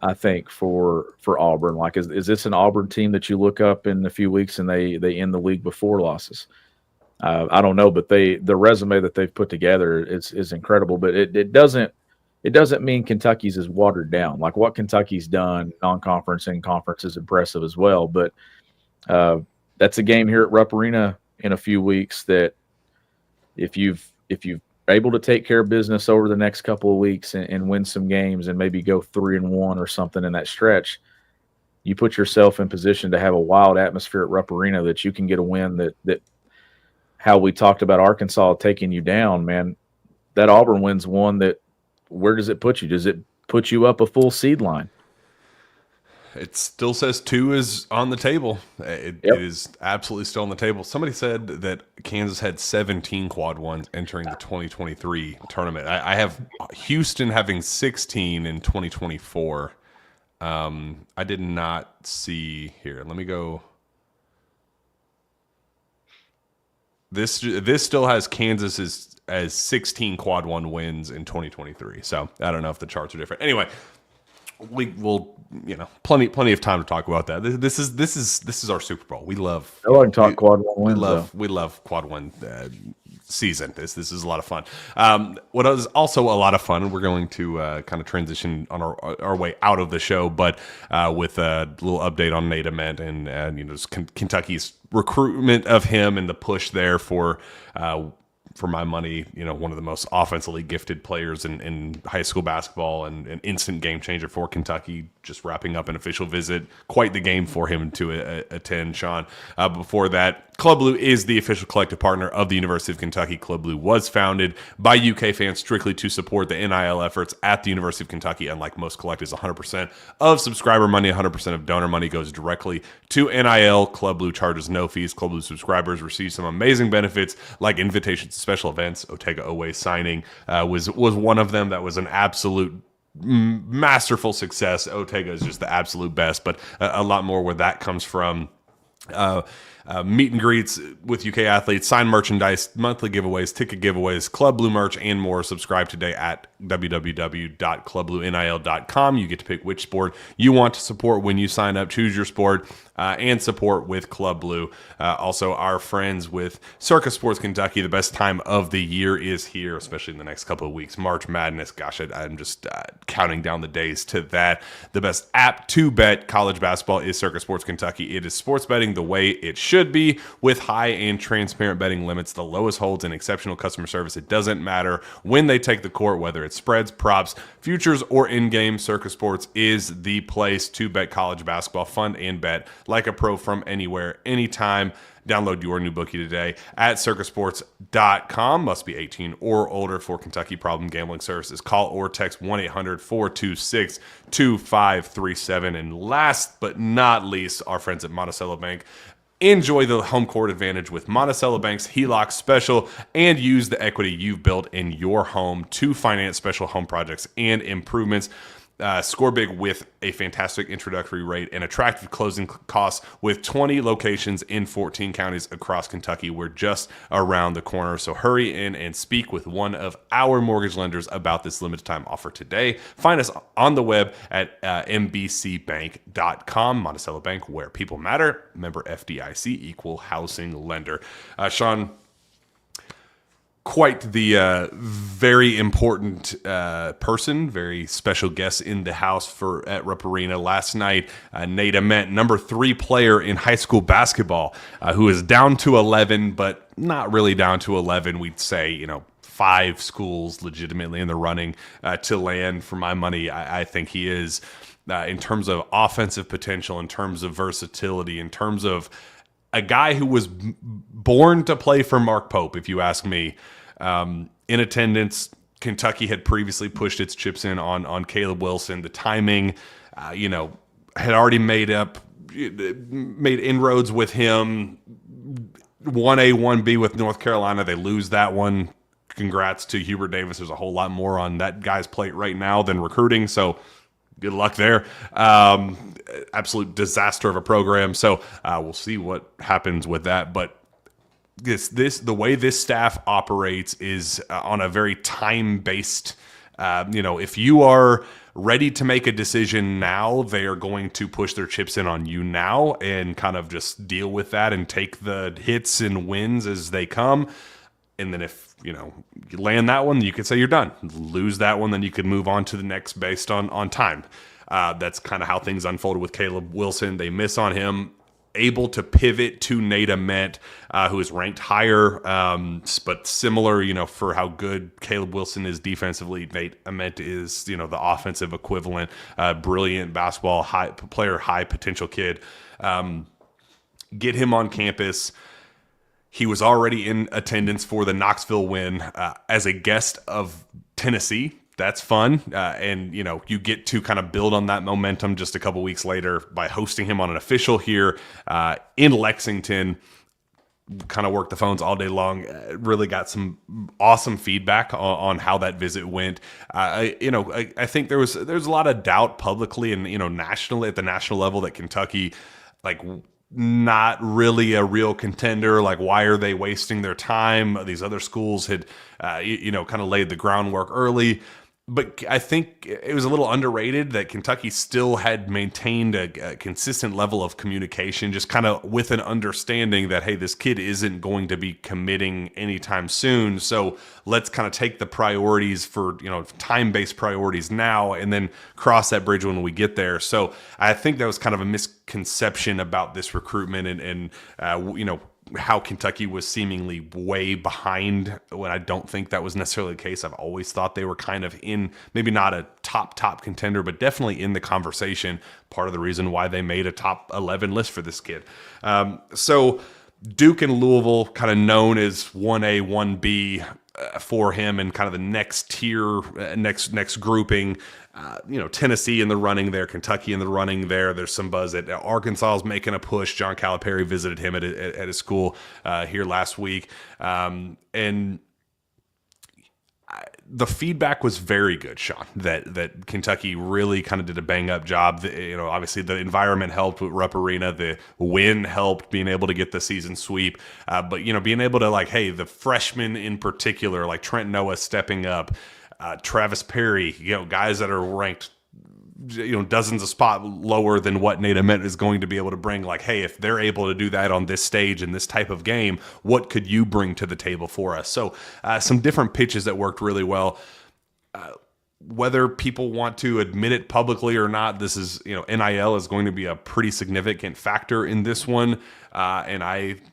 I think, for Auburn. Like is this an Auburn team that you look up in a few weeks and they end the league before losses? I don't know, but the resume that they've put together is incredible. But it doesn't mean Kentucky's is watered down. Like what Kentucky's done, non-conference and conference is impressive as well. But uh, that's a game here at Rupp Arena in a few weeks that if you've able to take care of business over the next couple of weeks and win some games and maybe go 3-1 or something in that stretch, you put yourself in position to have a wild atmosphere at Rupp Arena that you can get a win that how we talked about Arkansas taking you down, man. That Auburn win's one that where does it put you? Does it put you up a full seed line? It still says 2 is on the table. It Yep. is absolutely still on the table. Somebody said that Kansas had 17 quad ones entering the 2023 tournament. I have Houston having 16 in 2024. I did not see here. Let me go. This still has Kansas as 16 quad one wins in 2023. So I don't know if the charts are different. Anyway, we will, plenty of time to talk about that. This is our Super Bowl. We love. I can talk quad one We wins though. love quad one season. This is a lot of fun. What is also a lot of fun, and we're going to kind of transition on our way out of the show, but with a little update on Nate Ament and just Kentucky's recruitment of him and the push there for my money, one of the most offensively gifted players in high school basketball and an instant game changer for Kentucky, just wrapping up an official visit. Quite the game for him to attend, Sean. Before that, Club Blue is the official collective partner of the University of Kentucky. Club Blue was founded by UK fans strictly to support the NIL efforts at the University of Kentucky. Unlike most collectives, 100% of subscriber money, 100% of donor money goes directly to NIL. Club Blue charges no fees. Club Blue subscribers receive some amazing benefits like invitations to special events. Otega Oweh signing was one of them. That was an absolute masterful success. Otega is just the absolute best, but a lot more where that comes from. Meet and greets with UK athletes, sign merchandise, monthly giveaways, ticket giveaways, Club Blue merch, and more. Subscribe today at www.clubbluenil.com. You get to pick which sport you want to support when you sign up. Choose your sport and support with Club Blue. Also, our friends with Circa Sports Kentucky, the best time of the year is here, especially in the next couple of weeks. March Madness, gosh, I'm just counting down the days to that. The best app to bet college basketball is Circa Sports Kentucky. It is sports betting the way it should be, with high and transparent betting limits, the lowest holds, and exceptional customer service. It doesn't matter when they take the court, whether it's spreads, props, futures, or in-game. Circa Sports is the place to bet college basketball, fund and bet like a pro from anywhere, anytime. Download your new bookie today at circasports.com. Must be 18 or older for Kentucky Problem Gambling Services. Call or text 1-800-426-2537. And last but not least, our friends at Monticello Bank. Enjoy the home court advantage with Monticello Bank's HELOC special and use the equity you've built in your home to finance special home projects and improvements. Score big with a fantastic introductory rate and attractive closing costs with 20 locations in 14 counties across Kentucky. We're just around the corner, so hurry in and speak with one of our mortgage lenders about this limited time offer today. Find us on the web at mbcbank.com. Monticello Bank, where people matter. Member FDIC, equal housing lender. Sean, quite the very important person, very special guest in the house at Rupp Arena last night. Nate Ament, number 3 player in high school basketball, who is down to 11, but not really down to 11. We'd say, 5 schools legitimately in the running to land. For my money, I think he is, in terms of offensive potential, in terms of versatility, in terms of a guy who was born to play for Mark Pope, if you ask me. In attendance, Kentucky had previously pushed its chips in on Caleb Wilson. The timing, had already made inroads with him. 1A, 1B with North Carolina. They lose that one. Congrats to Hubert Davis. There's a whole lot more on that guy's plate right now than recruiting, so good luck there. Absolute disaster of a program. So we'll see what happens with that. But the way this staff operates is on a very time-based. If you are ready to make a decision now, they are going to push their chips in on you now and kind of just deal with that and take the hits and wins as they come. And then if you land that one, you could say you're done. Lose that one, then you could move on to the next based on time. That's kind of how things unfolded with Caleb Wilson. They miss on him. Able to pivot to Nate Ament, who is ranked higher, but similar, for how good Caleb Wilson is defensively. Nate Ament is, the offensive equivalent. Brilliant basketball high potential kid. Get him on campus. He was already in attendance for the Knoxville win as a guest of Tennessee. That's fun. And, you get to kind of build on that momentum just a couple weeks later by hosting him on an official here in Lexington. Kind of worked the phones all day long. Really got some awesome feedback on how that visit went. I think there's a lot of doubt publicly and, nationally at the national level that Kentucky, not really a real contender. Why are they wasting their time? These other schools had, kind of laid the groundwork early. But I think it was a little underrated that Kentucky still had maintained a consistent level of communication, just kind of with an understanding that, hey, this kid isn't going to be committing anytime soon. So let's kind of take the priorities for, time-based priorities now and then cross that bridge when we get there. So I think that was kind of a misconception about this recruitment and how Kentucky was seemingly way behind when I don't think that was necessarily the case. I've always thought they were kind of in, maybe not a top contender, but definitely in the conversation. Part of the reason why they made a top 11 list for this kid. So Duke and Louisville kind of known as 1A, 1B for him and kind of the next tier, next grouping. Tennessee in the running there, Kentucky in the running there. There's some buzz that Arkansas is making a push. John Calipari visited him at his school here last week. And the feedback was very good, Sean, that Kentucky really kind of did a bang-up job. Obviously the environment helped with Rupp Arena. The win helped being able to get the season sweep. But, being able to, hey, the freshmen in particular, like Trent Noah stepping up, Travis Perry, guys that are ranked, dozens of spots lower than what Nate Ament is going to be able to bring. Hey, if they're able to do that on this stage in this type of game, what could you bring to the table for us? So some different pitches that worked really well. Whether people want to admit it publicly or not, this is, NIL is going to be a pretty significant factor in this one. And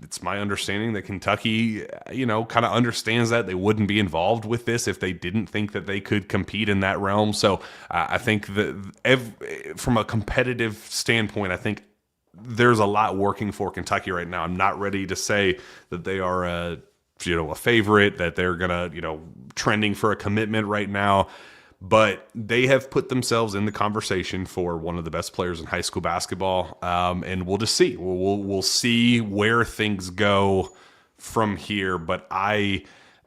it's my understanding that Kentucky, kind of understands that they wouldn't be involved with this if they didn't think that they could compete in that realm. So I think that from a competitive standpoint, I think there's a lot working for Kentucky right now. I'm not ready to say that they are a favorite, that they're going to, trending for a commitment right now. But they have put themselves in the conversation for one of the best players in high school basketball, and we'll just see. We'll see where things go from here. But I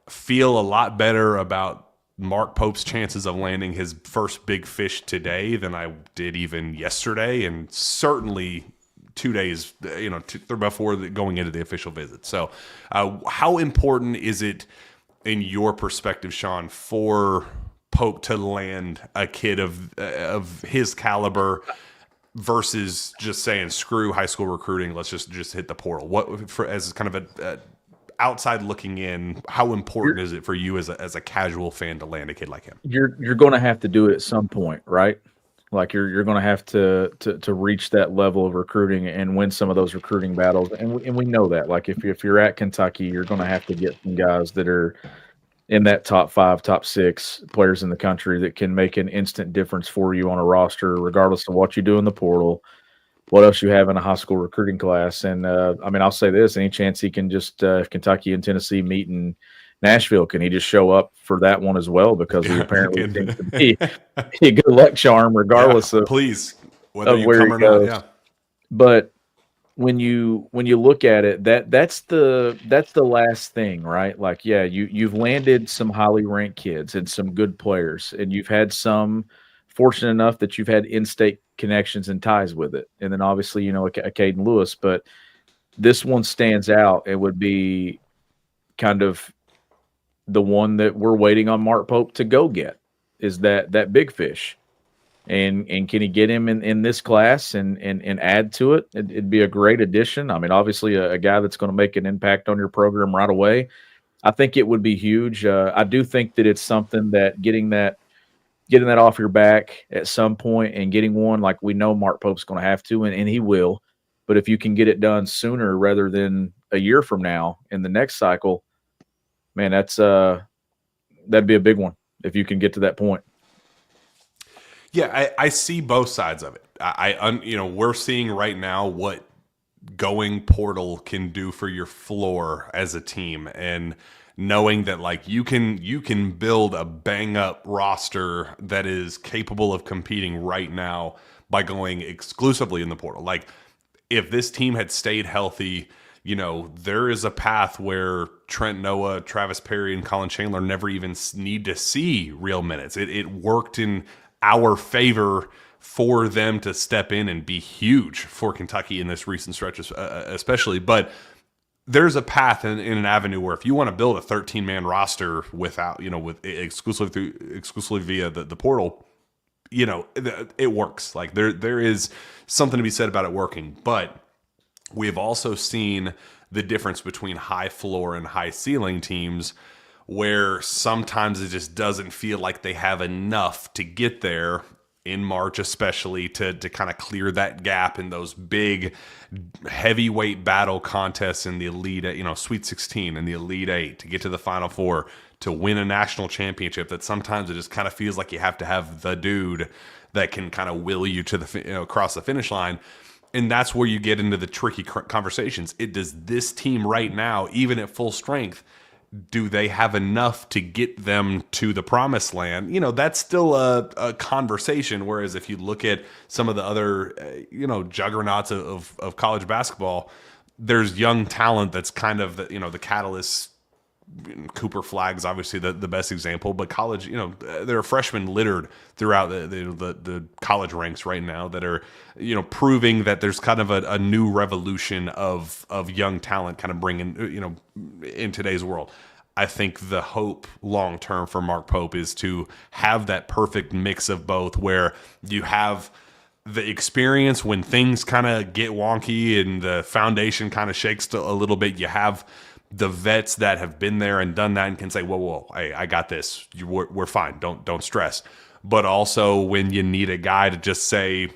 feel a lot better about Mark Pope's chances of landing his first big fish today than I did even yesterday, and certainly 2 days, before going into the official visit. So, how important is it, in your perspective, Sean, for Pope to land a kid of his caliber versus just saying screw high school recruiting, let's just hit the portal? What, as kind of a outside looking in, how important is it for you as a casual fan to land a kid like him? You're going to have to do it at some point, right? Like you're going to have to reach that level of recruiting and win some of those recruiting battles, and we know that. Like if you're at Kentucky, you're going to have to get some guys that are in that top 5, top 6 players in the country that can make an instant difference for you on a roster, regardless of what you do in the portal, what else you have in a high school recruiting class. And I mean, I'll say this: any chance he can just if Kentucky and Tennessee meet in Nashville, can he just show up for that one as well? Because he apparently seems to be a good luck charm, regardless of please whether of you where come he or goes. not. Yeah. But when you look at it, that's the last thing, right? Like, yeah, you've landed some highly ranked kids and some good players, and you've had some fortunate enough that you've had in-state connections and ties with it, and then obviously a Caden Lewis, but this one stands out. It would be kind of the one that we're waiting on Mark Pope to go get, is that big fish. And can he get him in this class and add to it? It'd be a great addition. I mean, obviously a guy that's going to make an impact on your program right away. I think it would be huge. I do think that it's something that getting that off your back at some point and getting one, like we know Mark Pope's going to have to, and he will. But if you can get it done sooner rather than a year from now in the next cycle, man, that'd be a big one if you can get to that point. Yeah, I see both sides of it. We're seeing right now what going portal can do for your floor as a team, and knowing that like you can build a bang up roster that is capable of competing right now by going exclusively in the portal. Like if this team had stayed healthy, there is a path where Trent Noah, Travis Perry, and Colin Chandler never even need to see real minutes. It worked in our favor for them to step in and be huge for Kentucky in this recent stretch, especially. But there's a path in an avenue where if you want to build a 13-man roster without, with exclusively via the portal, it works. Like there is something to be said about it working. But we have also seen the difference between high floor and high ceiling teams, where sometimes it just doesn't feel like they have enough to get there in March, especially to kind of clear that gap in those big heavyweight battle contests in the Elite, Sweet 16 and the Elite 8, to get to the Final Four, to win a national championship, that sometimes it just kind of feels like you have to have the dude that can kind of will you to the across the finish line. And that's where you get into the tricky conversations. Does this team right now, even at full strength, do they have enough to get them to the promised land? That's still a conversation. Whereas if you look at some of the other, juggernauts of college basketball, there's young talent that's kind of the catalyst. Cooper Flagg's obviously the best example, but college, there are freshmen littered throughout the college ranks right now that are, proving that there's kind of a new revolution of young talent kind of bringing, in today's world. I think the hope long term for Mark Pope is to have that perfect mix of both, where you have the experience when things kind of get wonky and the foundation kind of shakes a little bit. You have the vets that have been there and done that and can say, whoa, hey, I got this. We're fine. Don't stress. But also when you need a guy to just say,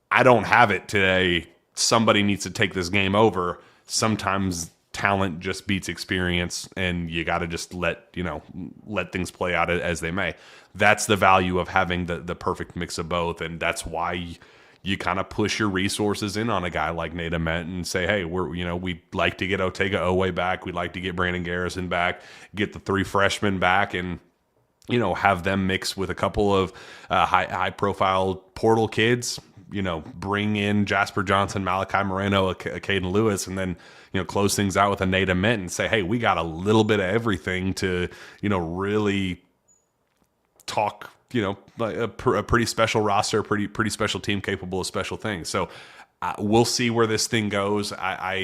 I don't have it today, somebody needs to take this game over. Sometimes talent just beats experience, and you got to just let things play out as they may. That's the value of having the perfect mix of both. And that's why you kind of push your resources in on a guy like Nate Ament and say, hey, we'd like to get Otega Owe back. We'd like to get Brandon Garrison back, get the 3 freshmen back, and, have them mix with a couple of high profile portal kids, bring in Jasper Johnson, Malachi Moreno, a Caden Lewis, and then, close things out with a Nate Ament and say, hey, we got a little bit of everything to, really talk, like a pretty special roster, pretty special team capable of special things. So we'll see where this thing goes. I'm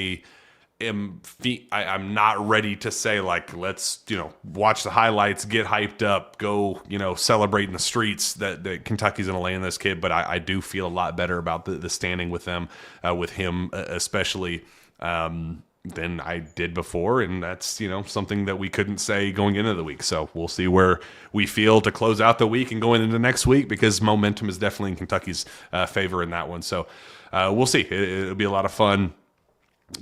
not ready to say like, let's, watch the highlights, get hyped up, go, celebrate in the streets that Kentucky's going to land this kid. But I do feel a lot better about the standing with them, with him especially. than I did before, and that's something that we couldn't say going into the week. So we'll see where we feel to close out the week and going into next week, because momentum is definitely in Kentucky's favor in that one. So we'll see. It'll be a lot of fun.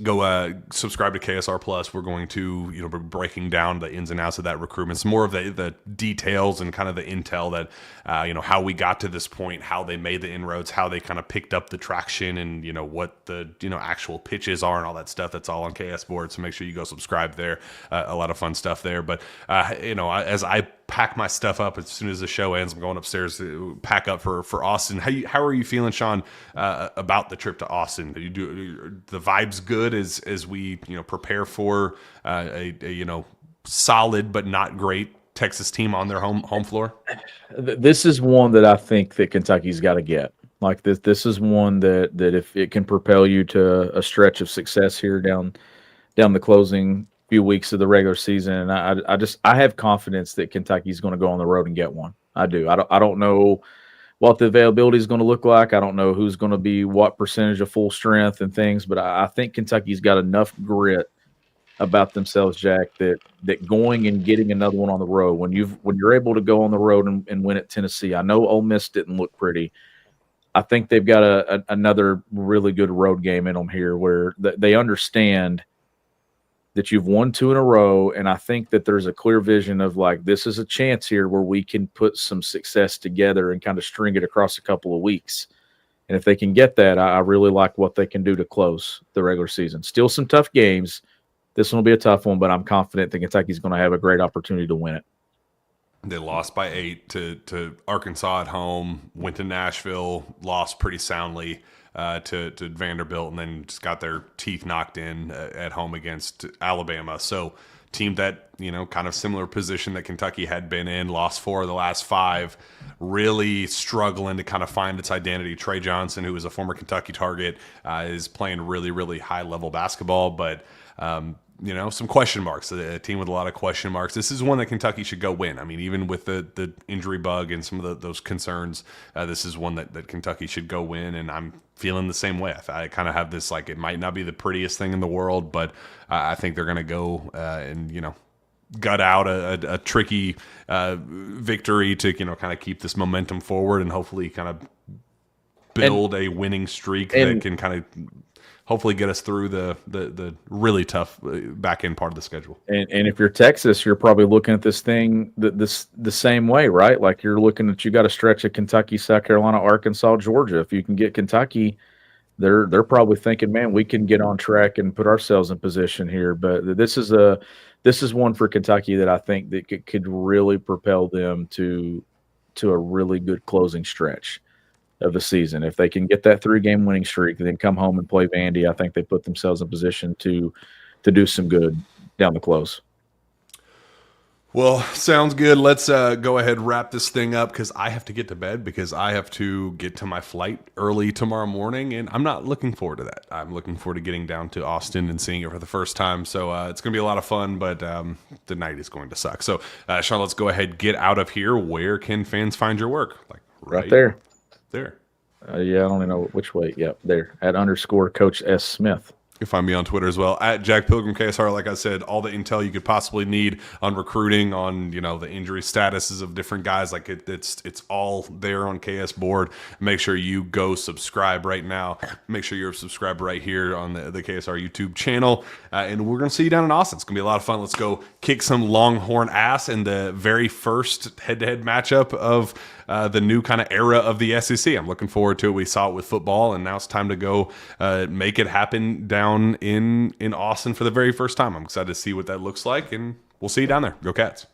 Go subscribe to KSR Plus. We're going to be breaking down the ins and outs of that recruitment, some more of the details and kind of the intel that how we got to this point, how they made the inroads, how they kind of picked up the traction, and what the actual pitches are and all that stuff. That's all on KS Sports. So make sure you go subscribe there. A lot of fun stuff there. But as I pack my stuff up as soon as the show ends, I'm going upstairs to pack up for Austin. How are you feeling, Shawn, about the trip to Austin? Are the vibes good as we prepare for a solid but not great Texas team on their home floor? This is one that I think that Kentucky's got to get. Like this is one that if it can propel you to a stretch of success here down the closing few weeks of the regular season, and I have confidence that Kentucky's going to go on the road and get one. I do. I don't know what the availability is going to look like. I don't know who's going to be what percentage of full strength and things, but I think Kentucky's got enough grit about themselves, Jack, that going and getting another one on the road, when you're able to go on the road and win at Tennessee. I know Ole Miss didn't look pretty. I think they've got another really good road game in them here, where they understand that you've won 2 in a row, and I think that there's a clear vision of like, this is a chance here where we can put some success together and kind of string it across a couple of weeks. And if they can get that, I really like what they can do to close the regular season. Still some tough games. This one will be a tough one, but I'm confident that Kentucky's going to have a great opportunity to win it. They lost by 8 to Arkansas at home, went to Nashville, lost pretty soundly to Vanderbilt, and then just got their teeth knocked in at home against Alabama. So team that, kind of similar position that Kentucky had been in, lost 4 of the last 5, really struggling to kind of find its identity. Trey Johnson, who is a former Kentucky target, is playing really, really high-level basketball, but some question marks, a team with a lot of question marks. This is one that Kentucky should go win. I mean, even with the injury bug and some of those concerns, this is one that Kentucky should go win, and I'm feeling the same way. I kind of have this, like, it might not be the prettiest thing in the world, but I think they're going to go and, gut out a tricky victory to, kind of keep this momentum forward and hopefully kind of build a winning streak that can kind of hopefully get us through the really tough back end part of the schedule. And if you're Texas, you're probably looking at this thing the same way, right? Like you're looking at, you got a stretch of Kentucky, South Carolina, Arkansas, Georgia. If you can get Kentucky, they're probably thinking, man, we can get on track and put ourselves in position here. But this is one for Kentucky that I think that could really propel them to a really good closing stretch of the season. If they can get that 3-game winning streak and then come home and play Vandy, I think they put themselves in position to do some good down the close. Well, sounds good. Let's go ahead and wrap this thing up, because I have to get to bed, because I have to get to my flight early tomorrow morning, and I'm not looking forward to that. I'm looking forward to getting down to Austin and seeing it for the first time. So it's going to be a lot of fun, but the night is going to suck. So, Shawn, let's go ahead and get out of here. Where can fans find your work? Like right there. There. Yeah, I don't even know which way. Yep, there. At _ Coach S. Smith. You can find me on Twitter as well, at Jack Pilgrim KSR. Like I said, all the intel you could possibly need on recruiting, on the injury statuses of different guys. Like it's all there on KS Board. Make sure you go subscribe right now. Make sure you're subscribed right here on the KSR YouTube channel. And we're going to see you down in Austin. It's going to be a lot of fun. Let's go kick some Longhorn ass in the very first head-to-head matchup of the new kind of era of the SEC. I'm looking forward to it. We saw it with football, and now it's time to go make it happen down in Austin for the very first time. I'm excited to see what that looks like, and we'll see you down there. Go Cats.